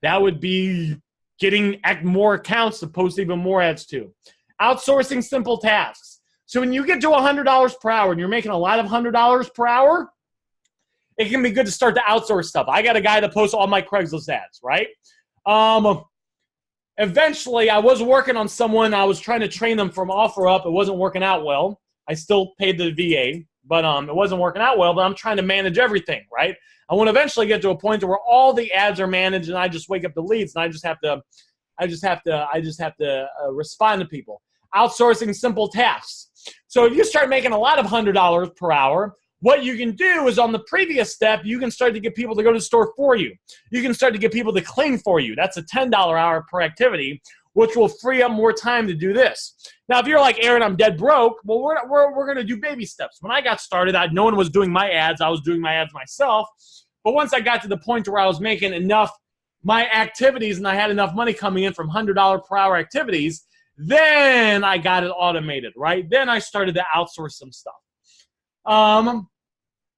Speaker 1: That would be getting more accounts to post even more ads to. Outsourcing simple tasks. So when you get to $100 per hour and you're making a lot of $100 per hour, it can be good to start to outsource stuff. I got a guy that posts all my Craigslist ads, right? Eventually, I was working on someone. I was trying to train them from OfferUp. It wasn't working out well. I still paid the VA, but it wasn't working out well. But I'm trying to manage everything, right? I want to eventually get to a point where all the ads are managed, and I just wake up the leads, and I just have to respond to people. Outsourcing simple tasks. So if you start making a lot of $100 per hour, what you can do is on the previous step, you can start to get people to go to the store for you. You can start to get people to clean for you. That's a $10 hour per activity, which will free up more time to do this. Now, if you're like, Aaron, I'm dead broke, well, we're going to do baby steps. When I got started, no one was doing my ads. I was doing my ads myself. But once I got to the point where I was making enough my activities and I had enough money coming in from $100 per hour activities, Then I got it automated, right? Then I started to outsource some stuff.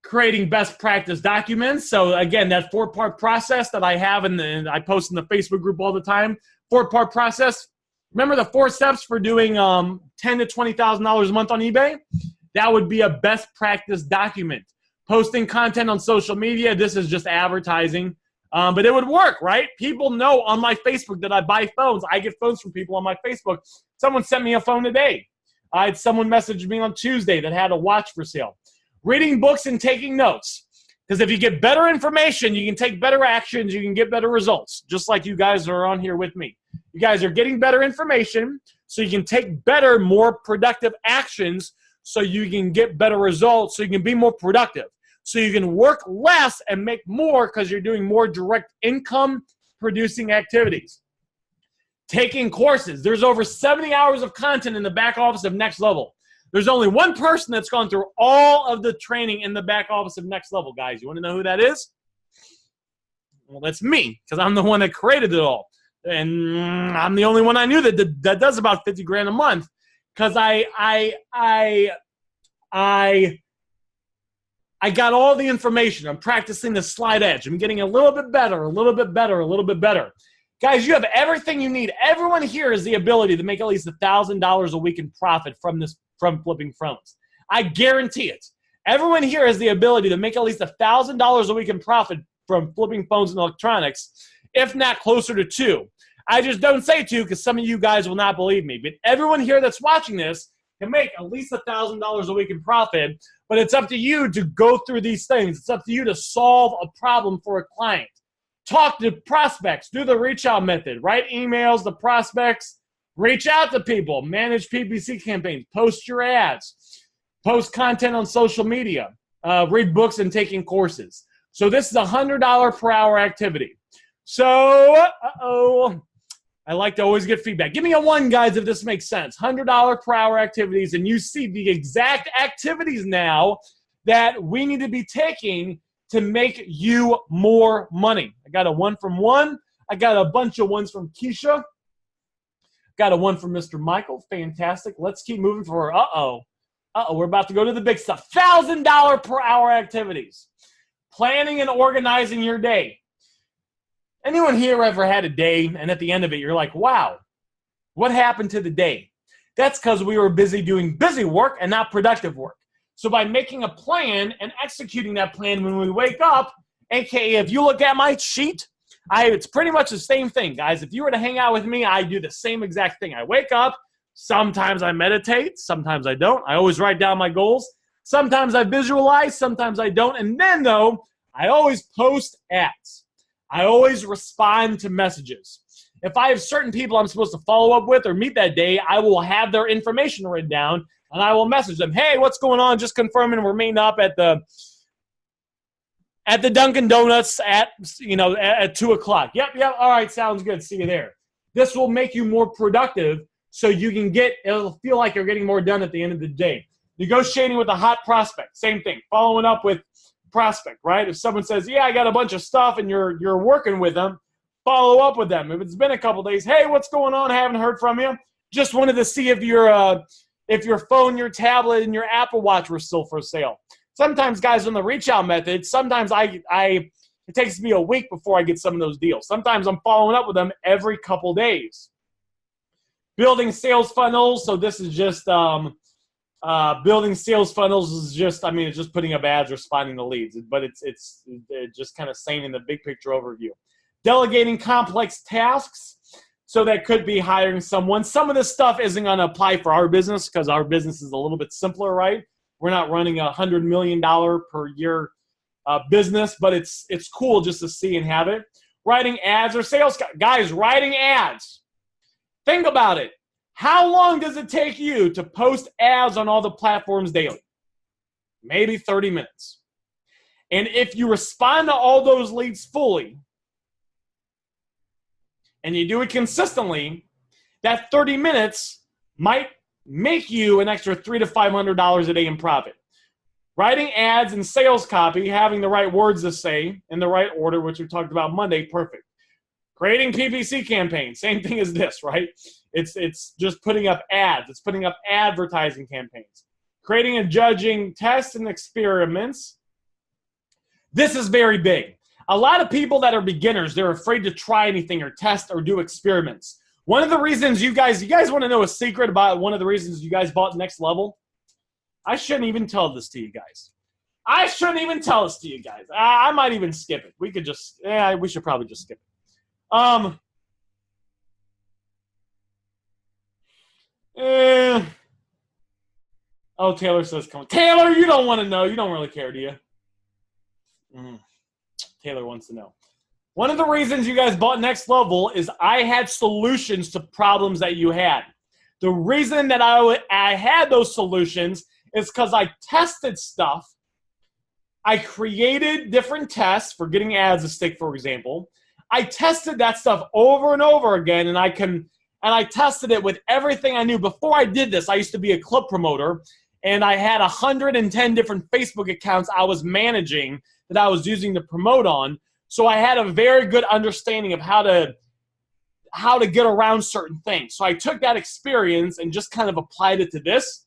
Speaker 1: Creating best practice documents. So again, that 4-part process that I have and I post in the Facebook group all the time, 4-part process. Remember the 4 steps for doing $10,000 to $20,000 a month on eBay? That would be a best practice document. Posting content on social media, this is just advertising. But it would work, right? People know on my Facebook that I buy phones. I get phones from people on my Facebook. Someone sent me a phone today. I had someone message me on Tuesday that had a watch for sale. Reading books and taking notes. Because if you get better information, you can take better actions, you can get better results, just like you guys are on here with me. You guys are getting better information, so you can take better, more productive actions, so you can get better results, so you can be more productive. So you can work less and make more because you're doing more direct income producing activities. Taking courses. There's over 70 hours of content in the back office of Next Level. There's only one person that's gone through all of the training in the back office of Next Level, guys. You want to know who that is? Well, that's me, because I'm the one that created it all. And I'm the only one I knew that does about 50 grand a month, because I got all the information. I'm practicing the slide edge. I'm getting a little bit better, a little bit better, a little bit better. Guys, you have everything you need. Everyone here has the ability to make at least $1,000 a week in profit from flipping phones. I guarantee it. Everyone here has the ability to make at least $1,000 a week in profit from flipping phones and electronics, if not closer to 2. I just don't say 2 because some of you guys will not believe me. But everyone here that's watching this can make at least $1,000 a week in profit, but it's up to you to go through these things. It's up to you to solve a problem for a client. Talk to prospects. Do the reach out method. Write emails to prospects. Reach out to people. Manage PPC campaigns. Post your ads. Post content on social media. Read books and taking courses. So this is a $100 per hour activity. So, I like to always get feedback. Give me a 1, guys, if this makes sense. $100 per hour activities, and you see the exact activities now that we need to be taking to make you more money. I got a 1 from 1. I got a bunch of 1s from Keisha. Got a 1 from Mr. Michael. Fantastic. Let's keep moving for we're about to go to the big stuff. $1,000 per hour activities. Planning and organizing your day. Anyone here ever had a day and at the end of it you're like, wow, what happened to the day? That's because we were busy doing busy work and not productive work. So by making a plan and executing that plan when we wake up, aka if you look at my sheet, it's pretty much the same thing, guys. If you were to hang out with me, I do the same exact thing. I wake up, sometimes I meditate, sometimes I don't. I always write down my goals. Sometimes I visualize, sometimes I don't. And then, though, I always post ads. I always respond to messages. If I have certain people I'm supposed to follow up with or meet that day, I will have their information written down, and I will message them, hey, what's going on? Just confirming we're meeting up at the Dunkin' Donuts at 2 o'clock. Yep, all right, sounds good. See you there. This will make you more productive so you can it'll feel like you're getting more done at the end of the day. Negotiating with a hot prospect, same thing. Following up with prospect, right? If someone says, yeah, I got a bunch of stuff and you're working with them, follow up with them. If it's been a couple days, hey, what's going on? I haven't heard from you. Just wanted to see if your phone, your tablet, and your Apple Watch were still for sale. Sometimes, guys, on the reach out method, sometimes it takes me a week before I get some of those deals. Sometimes I'm following up with them every couple days. Building sales funnels. So this is just building sales funnels is just, it's just putting up ads, responding to leads, but it's just kind of saying in the big picture overview. Delegating complex tasks. So that could be hiring someone. Some of this stuff isn't going to apply for our business because our business is a little bit simpler, right? We're not running a $100 million per year business, but it's cool just to see and have it. Writing ads or sales. Guys, writing ads. Think about it. How long does it take you to post ads on all the platforms daily? Maybe 30 minutes. And if you respond to all those leads fully, and you do it consistently, that 30 minutes might make you an extra $300 to $500 a day in profit. Writing ads and sales copy, having the right words to say in the right order, which we talked about Monday, perfect. Creating PPC campaigns, same thing as this, right? It's just putting up ads. It's putting up advertising campaigns. Creating and judging tests and experiments. This is very big. A lot of people that are beginners, they're afraid to try anything or test or do experiments. One of the reasons you guys want to know a secret about one of the reasons you guys bought Next Level? I shouldn't even tell this to you guys. I shouldn't even tell this to you guys. I might even skip it. We could just, we should probably just skip it. Oh, Taylor says, come on. Taylor, you don't want to know. You don't really care, do you? Taylor wants to know. One of the reasons you guys bought Next Level is I had solutions to problems that you had. The reason that I had those solutions is because I tested stuff. I created different tests for getting ads to stick, for example. I tested that stuff over and over again, and I tested it with everything I knew. Before I did this, I used to be a club promoter, and I had 110 different Facebook accounts I was managing that I was using to promote on. So I had a very good understanding of how to get around certain things. So I took that experience and just kind of applied it to this.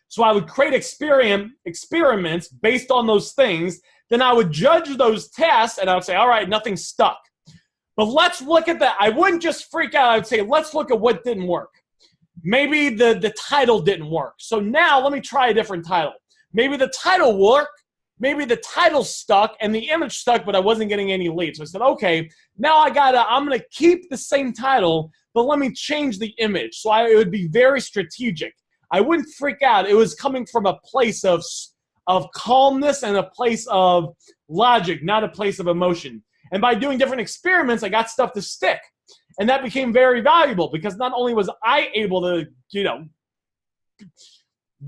Speaker 1: So I would create experiments based on those things. Then I would judge those tests, and I would say, all right, nothing stuck. But let's look at that. I wouldn't just freak out. I would say, let's look at what didn't work. Maybe the title didn't work. So now let me try a different title. Maybe the title worked. Maybe the title stuck and the image stuck, but I wasn't getting any leads. So I said, okay, now I'm going to keep the same title, but let me change the image. So it would be very strategic. I wouldn't freak out. It was coming from a place of calmness and a place of logic, not a place of emotion. And by doing different experiments, I got stuff to stick. And that became very valuable because not only was I able to,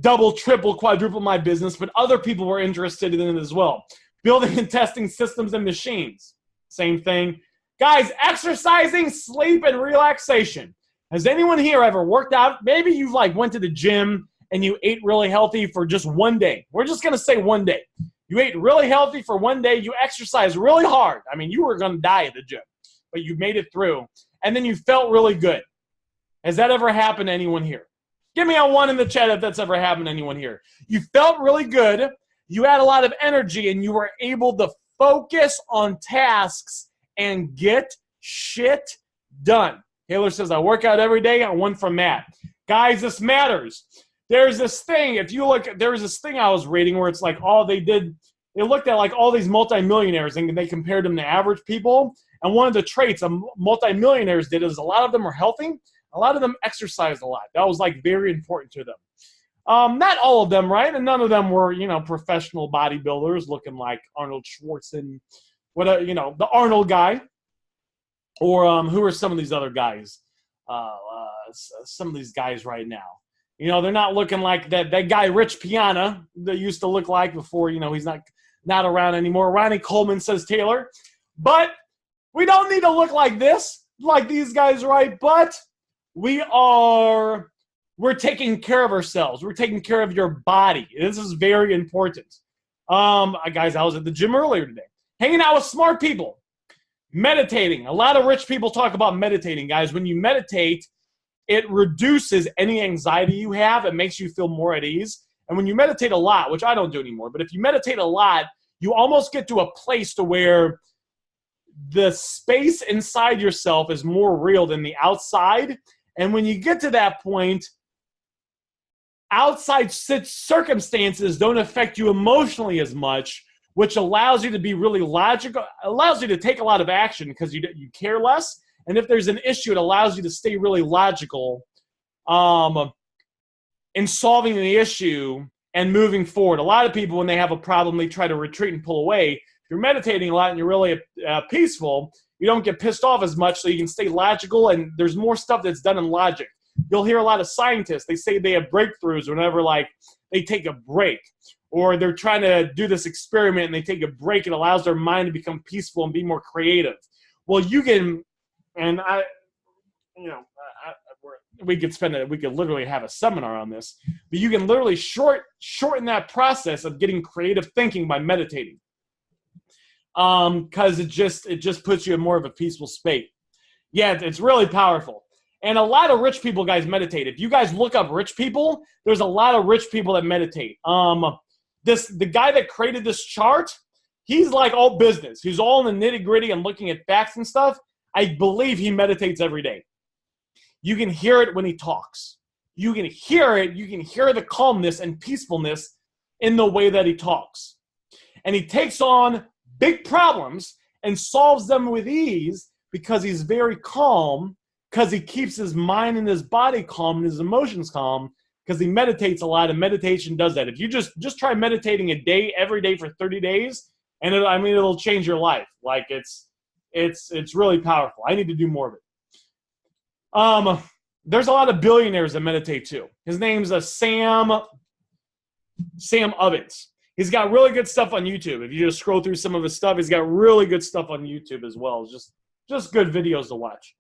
Speaker 1: double, triple, quadruple my business, but other people were interested in it as well. Building and testing systems and machines. Same thing. Guys, exercising, sleep, and relaxation. Has anyone here ever worked out? Maybe you went to the gym and you ate really healthy for just one day. We're just going to say one day. You ate really healthy for one day. You exercised really hard. I mean, you were going to die at the gym, but you made it through. And then you felt really good. Has that ever happened to anyone here? Give me a 1 in the chat if that's ever happened to anyone here. You felt really good. You had a lot of energy, and you were able to focus on tasks and get shit done. Taylor says, I work out every day. I won from Matt. Guys, this matters. There's this thing, there's this thing I was reading where it's like they looked at all these multimillionaires and they compared them to average people. And one of the traits multimillionaires did is a lot of them are healthy. A lot of them exercised a lot. That was very important to them. Not all of them, right? And none of them were, professional bodybuilders looking like Arnold Schwarzenegger, the Arnold guy. Or who are some of these other guys? Some of these guys right now. They're not looking like that guy Rich Piana that used to look like before, he's not around anymore. Ronnie Coleman says Taylor. But we don't need to look like this, like these guys, right? But we're taking care of ourselves. We're taking care of your body. This is very important. Guys, I was at the gym earlier today. Hanging out with smart people. Meditating. A lot of rich people talk about meditating, guys. When you meditate, it reduces any anxiety you have. It makes you feel more at ease. And when you meditate a lot, which I don't do anymore, but if you meditate a lot, you almost get to a place to where the space inside yourself is more real than the outside. And when you get to that point, outside circumstances don't affect you emotionally as much, which allows you to be really logical, allows you to take a lot of action because you care less. And if there's an issue, it allows you to stay really logical in solving the issue and moving forward. A lot of people, when they have a problem, they try to retreat and pull away. If you're meditating a lot and you're really peaceful, you don't get pissed off as much, so you can stay logical, and there's more stuff that's done in logic. You'll hear a lot of scientists, they say they have breakthroughs whenever they take a break, or they're trying to do this experiment and they take a break. It allows their mind to become peaceful and be more creative. Well, you can, and we could literally have a seminar on this, but you can literally shorten that process of getting creative thinking by meditating. Because it just puts you in more of a peaceful state. Yeah, it's really powerful. And a lot of rich people, guys, meditate. If you guys look up rich people, there's a lot of rich people that meditate. The guy that created this chart, he's like all business. He's all in the nitty-gritty and looking at facts and stuff. I believe he meditates every day. You can hear it when he talks. You can hear it. You can hear the calmness and peacefulness in the way that he talks. And he takes on big problems and solves them with ease because he's very calm, because he keeps his mind and his body calm and his emotions calm, because he meditates a lot, and meditation does that. If you just try meditating a day, every day for 30 days, and it'll change your life. Like it's really powerful. I need to do more of it. There's a lot of billionaires that meditate too. His name's Sam Ovens. He's got really good stuff on YouTube. If you just scroll through some of his stuff, he's got really good stuff on YouTube as well. Just good videos to watch.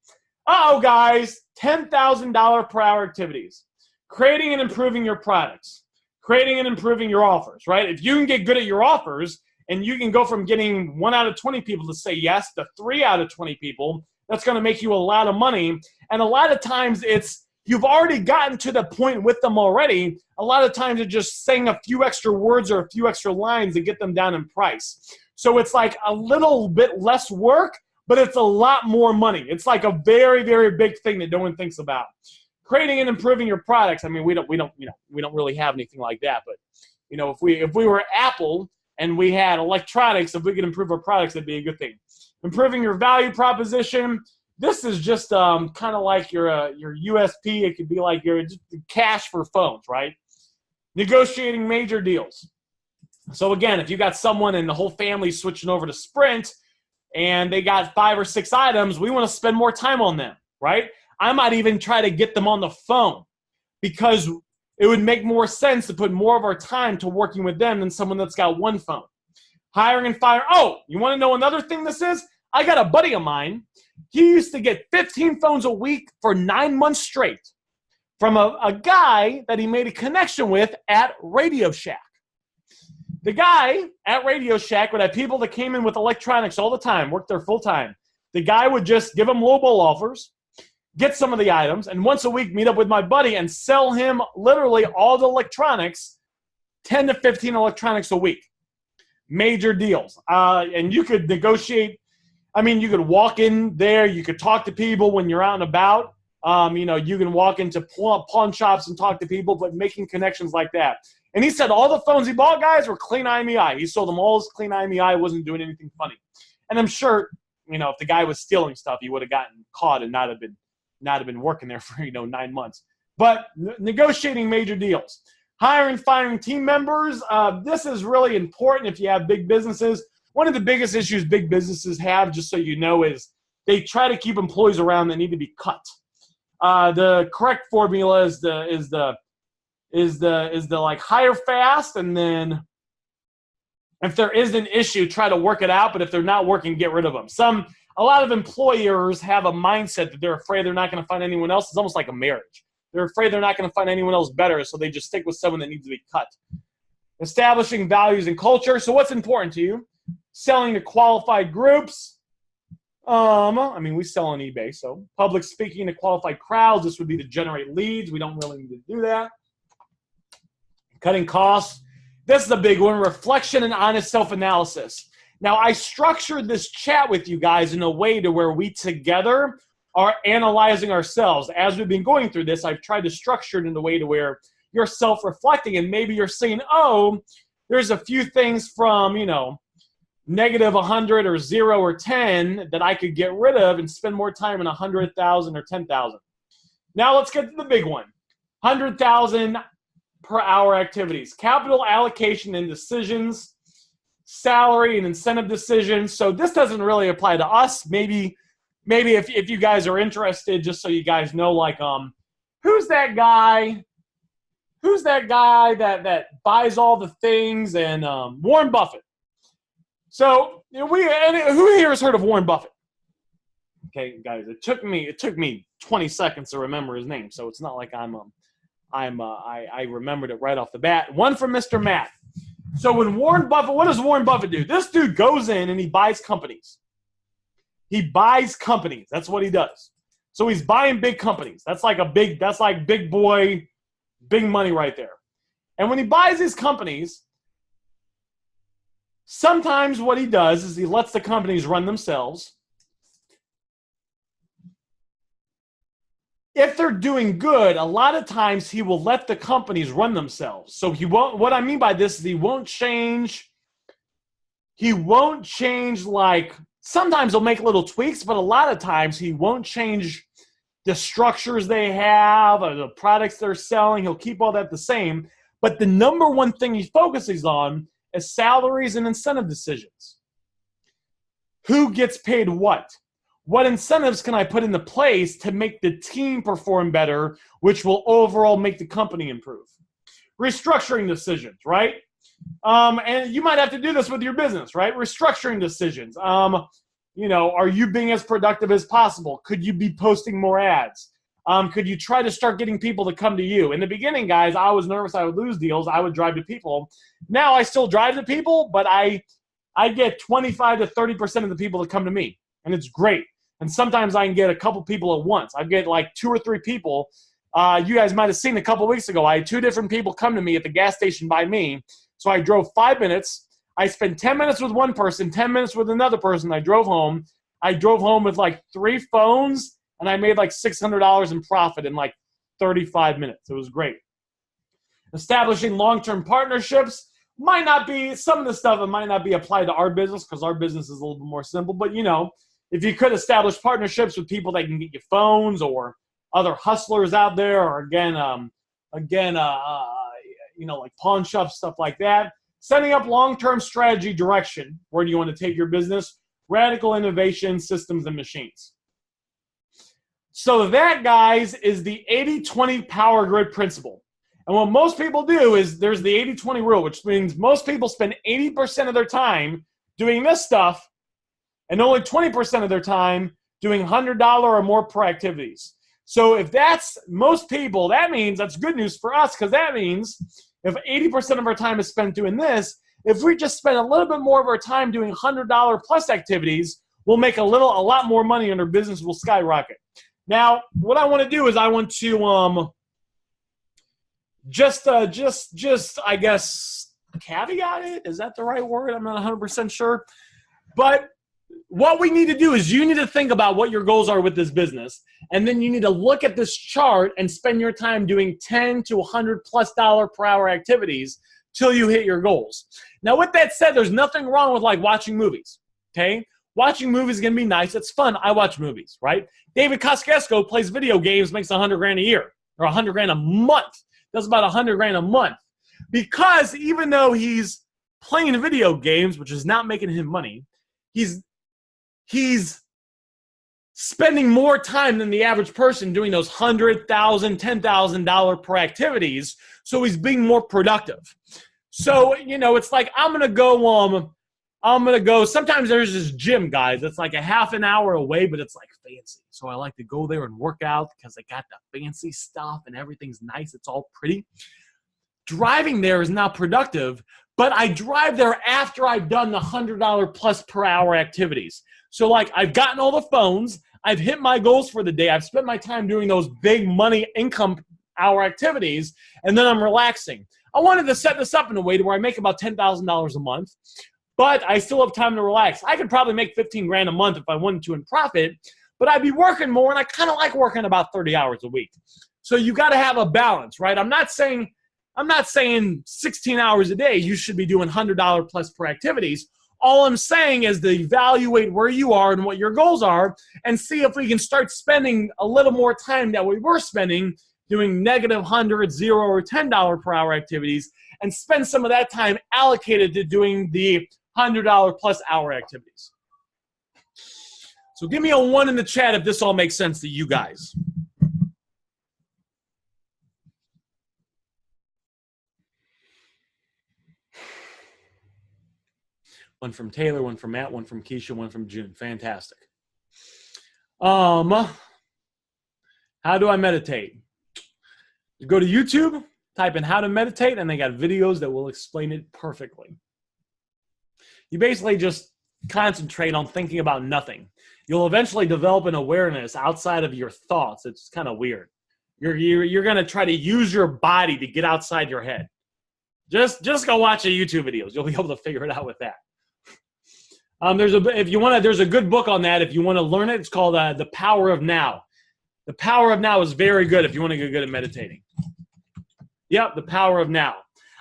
Speaker 1: Guys, $10,000 per hour activities. Creating and improving your products. Creating and improving your offers, right? If you can get good at your offers and you can go from getting 1 out of 20 people to say yes to 3 out of 20 people, that's going to make you a lot of money. And a lot of times you've already gotten to the point with them already. A lot of times it's just saying a few extra words or a few extra lines to get them down in price. So it's like a little bit less work, but it's a lot more money. It's like a very, very big thing that no one thinks about. Creating and improving your products. I mean, we don't really have anything like that. But if we were Apple and we had electronics, if we could improve our products, that'd be a good thing. Improving your value proposition. This is just kind of like your USP. It could be like your cash for phones, right? Negotiating major deals. So again, if you got someone and the whole family's switching over to Sprint and they got 5 or 6 items, we want to spend more time on them, right? I might even try to get them on the phone because it would make more sense to put more of our time to working with them than someone that's got 1 phone. Hiring and firing. Oh, you want to know another thing this is? I got a buddy of mine. He used to get 15 phones a week for 9 months straight from a guy that he made a connection with at Radio Shack. The guy at Radio Shack would have people that came in with electronics all the time, worked there full time. The guy would just give them lowball offers, get some of the items, and once a week meet up with my buddy and sell him literally all the electronics, 10 to 15 electronics a week. Major deals. And you could negotiate. I mean, you could walk in there. You could talk to people when you're out and about. You can walk into pawn shops and talk to people, but making connections like that. And he said all the phones he bought, guys, were clean IMEI. He sold them all as clean IMEI. Wasn't doing anything funny. And I'm sure, if the guy was stealing stuff, he would have gotten caught and not have been working there for 9 months. But negotiating major deals. Hiring, firing team members. This is really important if you have big businesses. One of the biggest issues big businesses have, just so you know, is they try to keep employees around that need to be cut. The correct formula is the like hire fast, and then if there is an issue, try to work it out. But if they're not working, get rid of them. A lot of employers have a mindset that they're afraid they're not going to find anyone else. It's almost like a marriage. They're afraid they're not going to find anyone else better, so they just stick with someone that needs to be cut. Establishing values and culture. So what's important to you? Selling to qualified groups. We sell on eBay, so public speaking to qualified crowds. This would be to generate leads. We don't really need to do that. Cutting costs. This is a big one. Reflection and honest self-analysis. Now, I structured this chat with you guys in a way to where we together are analyzing ourselves. As we've been going through this, I've tried to structure it in a way to where you're self-reflecting, and maybe you're saying, there's a few things from, negative 100 or 0 or 10 that I could get rid of and spend more time in 100,000 or 10,000. Now let's get to the big one. 100,000 per hour activities. Capital allocation and decisions, salary and incentive decisions. So this doesn't really apply to us. Maybe if you guys are interested, just so you guys know, like, who's that guy? Who's that guy that buys all the things? And Warren Buffett. So who here has heard of Warren Buffett? Okay, guys, it took me 20 seconds to remember his name, so it's not like I remembered it right off the bat. One from Mr. Matt. So when Warren Buffett, what does Warren Buffett do? This dude goes in and he buys companies. He buys companies. That's what he does. So he's buying big companies. That's like big boy, big money right there. And when he buys these companies, sometimes what he does is he lets the companies run themselves. If they're doing good, a lot of times he will let the companies run themselves. So he won't, what I mean by this is he won't change, like, sometimes he'll make little tweaks, but a lot of times he won't change the structures they have or the products they're selling. He'll keep all that the same. But the number one thing he focuses on is salaries and incentive decisions. Who gets paid what? What incentives can I put into place to make the team perform better, which will overall make the company improve? Restructuring decisions, right? And you might have to do this with your business, right? Restructuring decisions. Are you being as productive as possible? Could you be posting more ads? Could you try to start getting people to come to you? In the beginning, guys, I was nervous I would lose deals. I would drive to people. Now I still drive to people, but I get 25 to 30% of the people that come to me, and it's great. And sometimes I can get a couple people at once. I get like 2 or 3 people. You guys might have seen a couple weeks ago, I had 2 different people come to me at the gas station by me. So I drove 5 minutes. I spent 10 minutes with one person, 10 minutes with another person. I drove home. I drove home with like 3 phones, and I made like $600 in profit in like 35 minutes. It was great. Establishing long-term partnerships might not be, some of the stuff that might not be applied to our business because our business is a little bit more simple. But, if you could establish partnerships with people that can get you phones or other hustlers out there, or like pawn shops, stuff like that. Setting up long-term strategy direction. Where do you want to take your business? Radical innovation, systems, and machines. So that, guys, is the 80-20 power grid principle. And what most people do is there's the 80-20 rule, which means most people spend 80% of their time doing this stuff and only 20% of their time doing $100 or more per activities. So if that's most people, that means that's good news for us, because that means if 80% of our time is spent doing this, if we just spend a little bit more of our time doing $100 plus activities, we'll make a lot more money and our business will skyrocket. Now, what I want to do is I want to just I guess caveat it. Is that the right word? I'm not 100% sure. But what we need to do is you need to think about what your goals are with this business, and then you need to look at this chart and spend your time doing $10 to $100+ per hour activities till you hit your goals. Now, with that said, there's nothing wrong with like watching movies, okay? Watching movies is going to be nice. It's fun. I watch movies, right? David Kosciuszko plays video games, makes $100,000 a year or $100,000 a month. Does about $100,000 a month, because even though he's playing video games, which is not making him money, he's spending more time than the average person doing those $100,000, $10,000 per activities. So he's being more productive. So, it's like, I'm going to go, sometimes there's this gym, guys. It's like a half an hour away, but it's like fancy. So I like to go there and work out because they got the fancy stuff and everything's nice. It's all pretty. Driving there is not productive, but I drive there after I've done the $100+ per hour activities. So like, I've gotten all the phones, I've hit my goals for the day, I've spent my time doing those big money income hour activities, and then I'm relaxing. I wanted to set this up in a way to where I make about $10,000 a month, but I still have time to relax. I could probably make $15,000 a month if I wanted to in profit, but I'd be working more, and I kind of like working about 30 hours a week. So you got to have a balance, right? I'm not saying 16 hours a day you should be doing $100+ per activities. All I'm saying is to evaluate where you are and what your goals are and see if we can start spending a little more time that we were spending doing -$100, $0, or $10 per hour activities, and spend some of that time allocated to doing the $100+ hour activities. So give me a 1 in the chat if this all makes sense to you guys. One from Taylor, one from Matt, one from Keisha, one from June. Fantastic. How do I meditate? You go to YouTube, type in how to meditate, and they got videos that will explain it perfectly. You basically just concentrate on thinking about nothing. You'll eventually develop an awareness outside of your thoughts. It's kind of weird. You're going to try to use your body to get outside your head. Just go watch the YouTube videos. You'll be able to figure it out with that. There's a good book on that if you want to learn it. It's called The Power of Now. The Power of Now is very good if you want to get good at meditating. Yep, The Power of Now.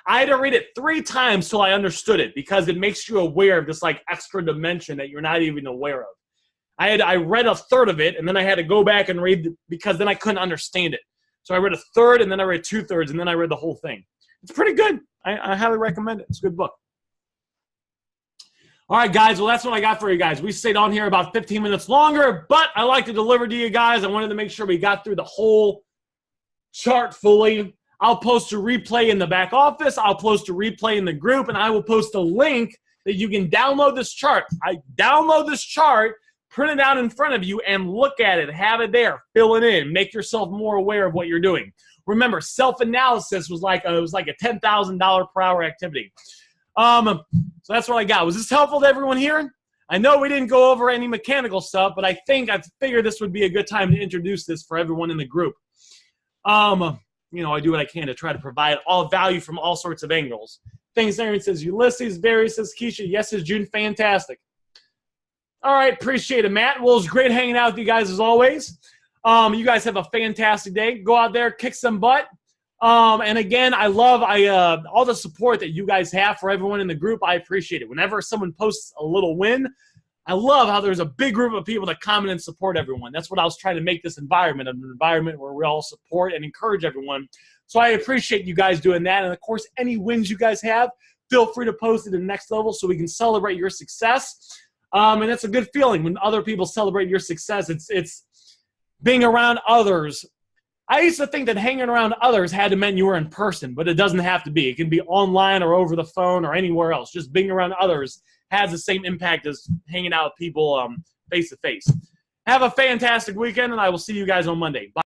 Speaker 1: I had to read it 3 times till I understood it because it makes you aware of this like extra dimension that you're not even aware of. I read a third of it and then I had to go back and read because then I couldn't understand it. So I read a third and then I read 2/3 and then I read the whole thing. It's pretty good. I highly recommend it. It's a good book. All right, guys. Well, that's what I got for you guys. We stayed on here about 15 minutes longer, but I like to deliver to you guys. I wanted to make sure we got through the whole chart fully. I'll post a replay in the back office. I'll post a replay in the group, and I will post a link that you can download this chart. I download this chart, print it out in front of you, and look at it. Have it there. Fill it in. Make yourself more aware of what you're doing. Remember, self-analysis was like a $10,000 per hour activity. So that's what I got. Was this helpful to everyone here? I know we didn't go over any mechanical stuff, but I figured this would be a good time to introduce this for everyone in the group. I do what I can to try to provide all value from all sorts of angles. Thanks, Aaron says Ulysses. Barry says Keisha. Yes, says June. Fantastic. All right, appreciate it, Matt. Well, it's great hanging out with you guys as always. You guys have a fantastic day. Go out there, kick some butt. And again, I love all the support that you guys have for everyone in the group. I appreciate it. Whenever someone posts a little win, I love how there's a big group of people that comment and support everyone. That's what I was trying to make this environment, an environment where we all support and encourage everyone. So I appreciate you guys doing that. And, of course, any wins you guys have, feel free to post it to the next level so we can celebrate your success. And it's a good feeling when other people celebrate your success. It's being around others. I used to think that hanging around others had to mean you were in person, but it doesn't have to be. It can be online or over the phone or anywhere else. Just being around others has the same impact as hanging out with people face-to-face. Have a fantastic weekend, and I will see you guys on Monday. Bye.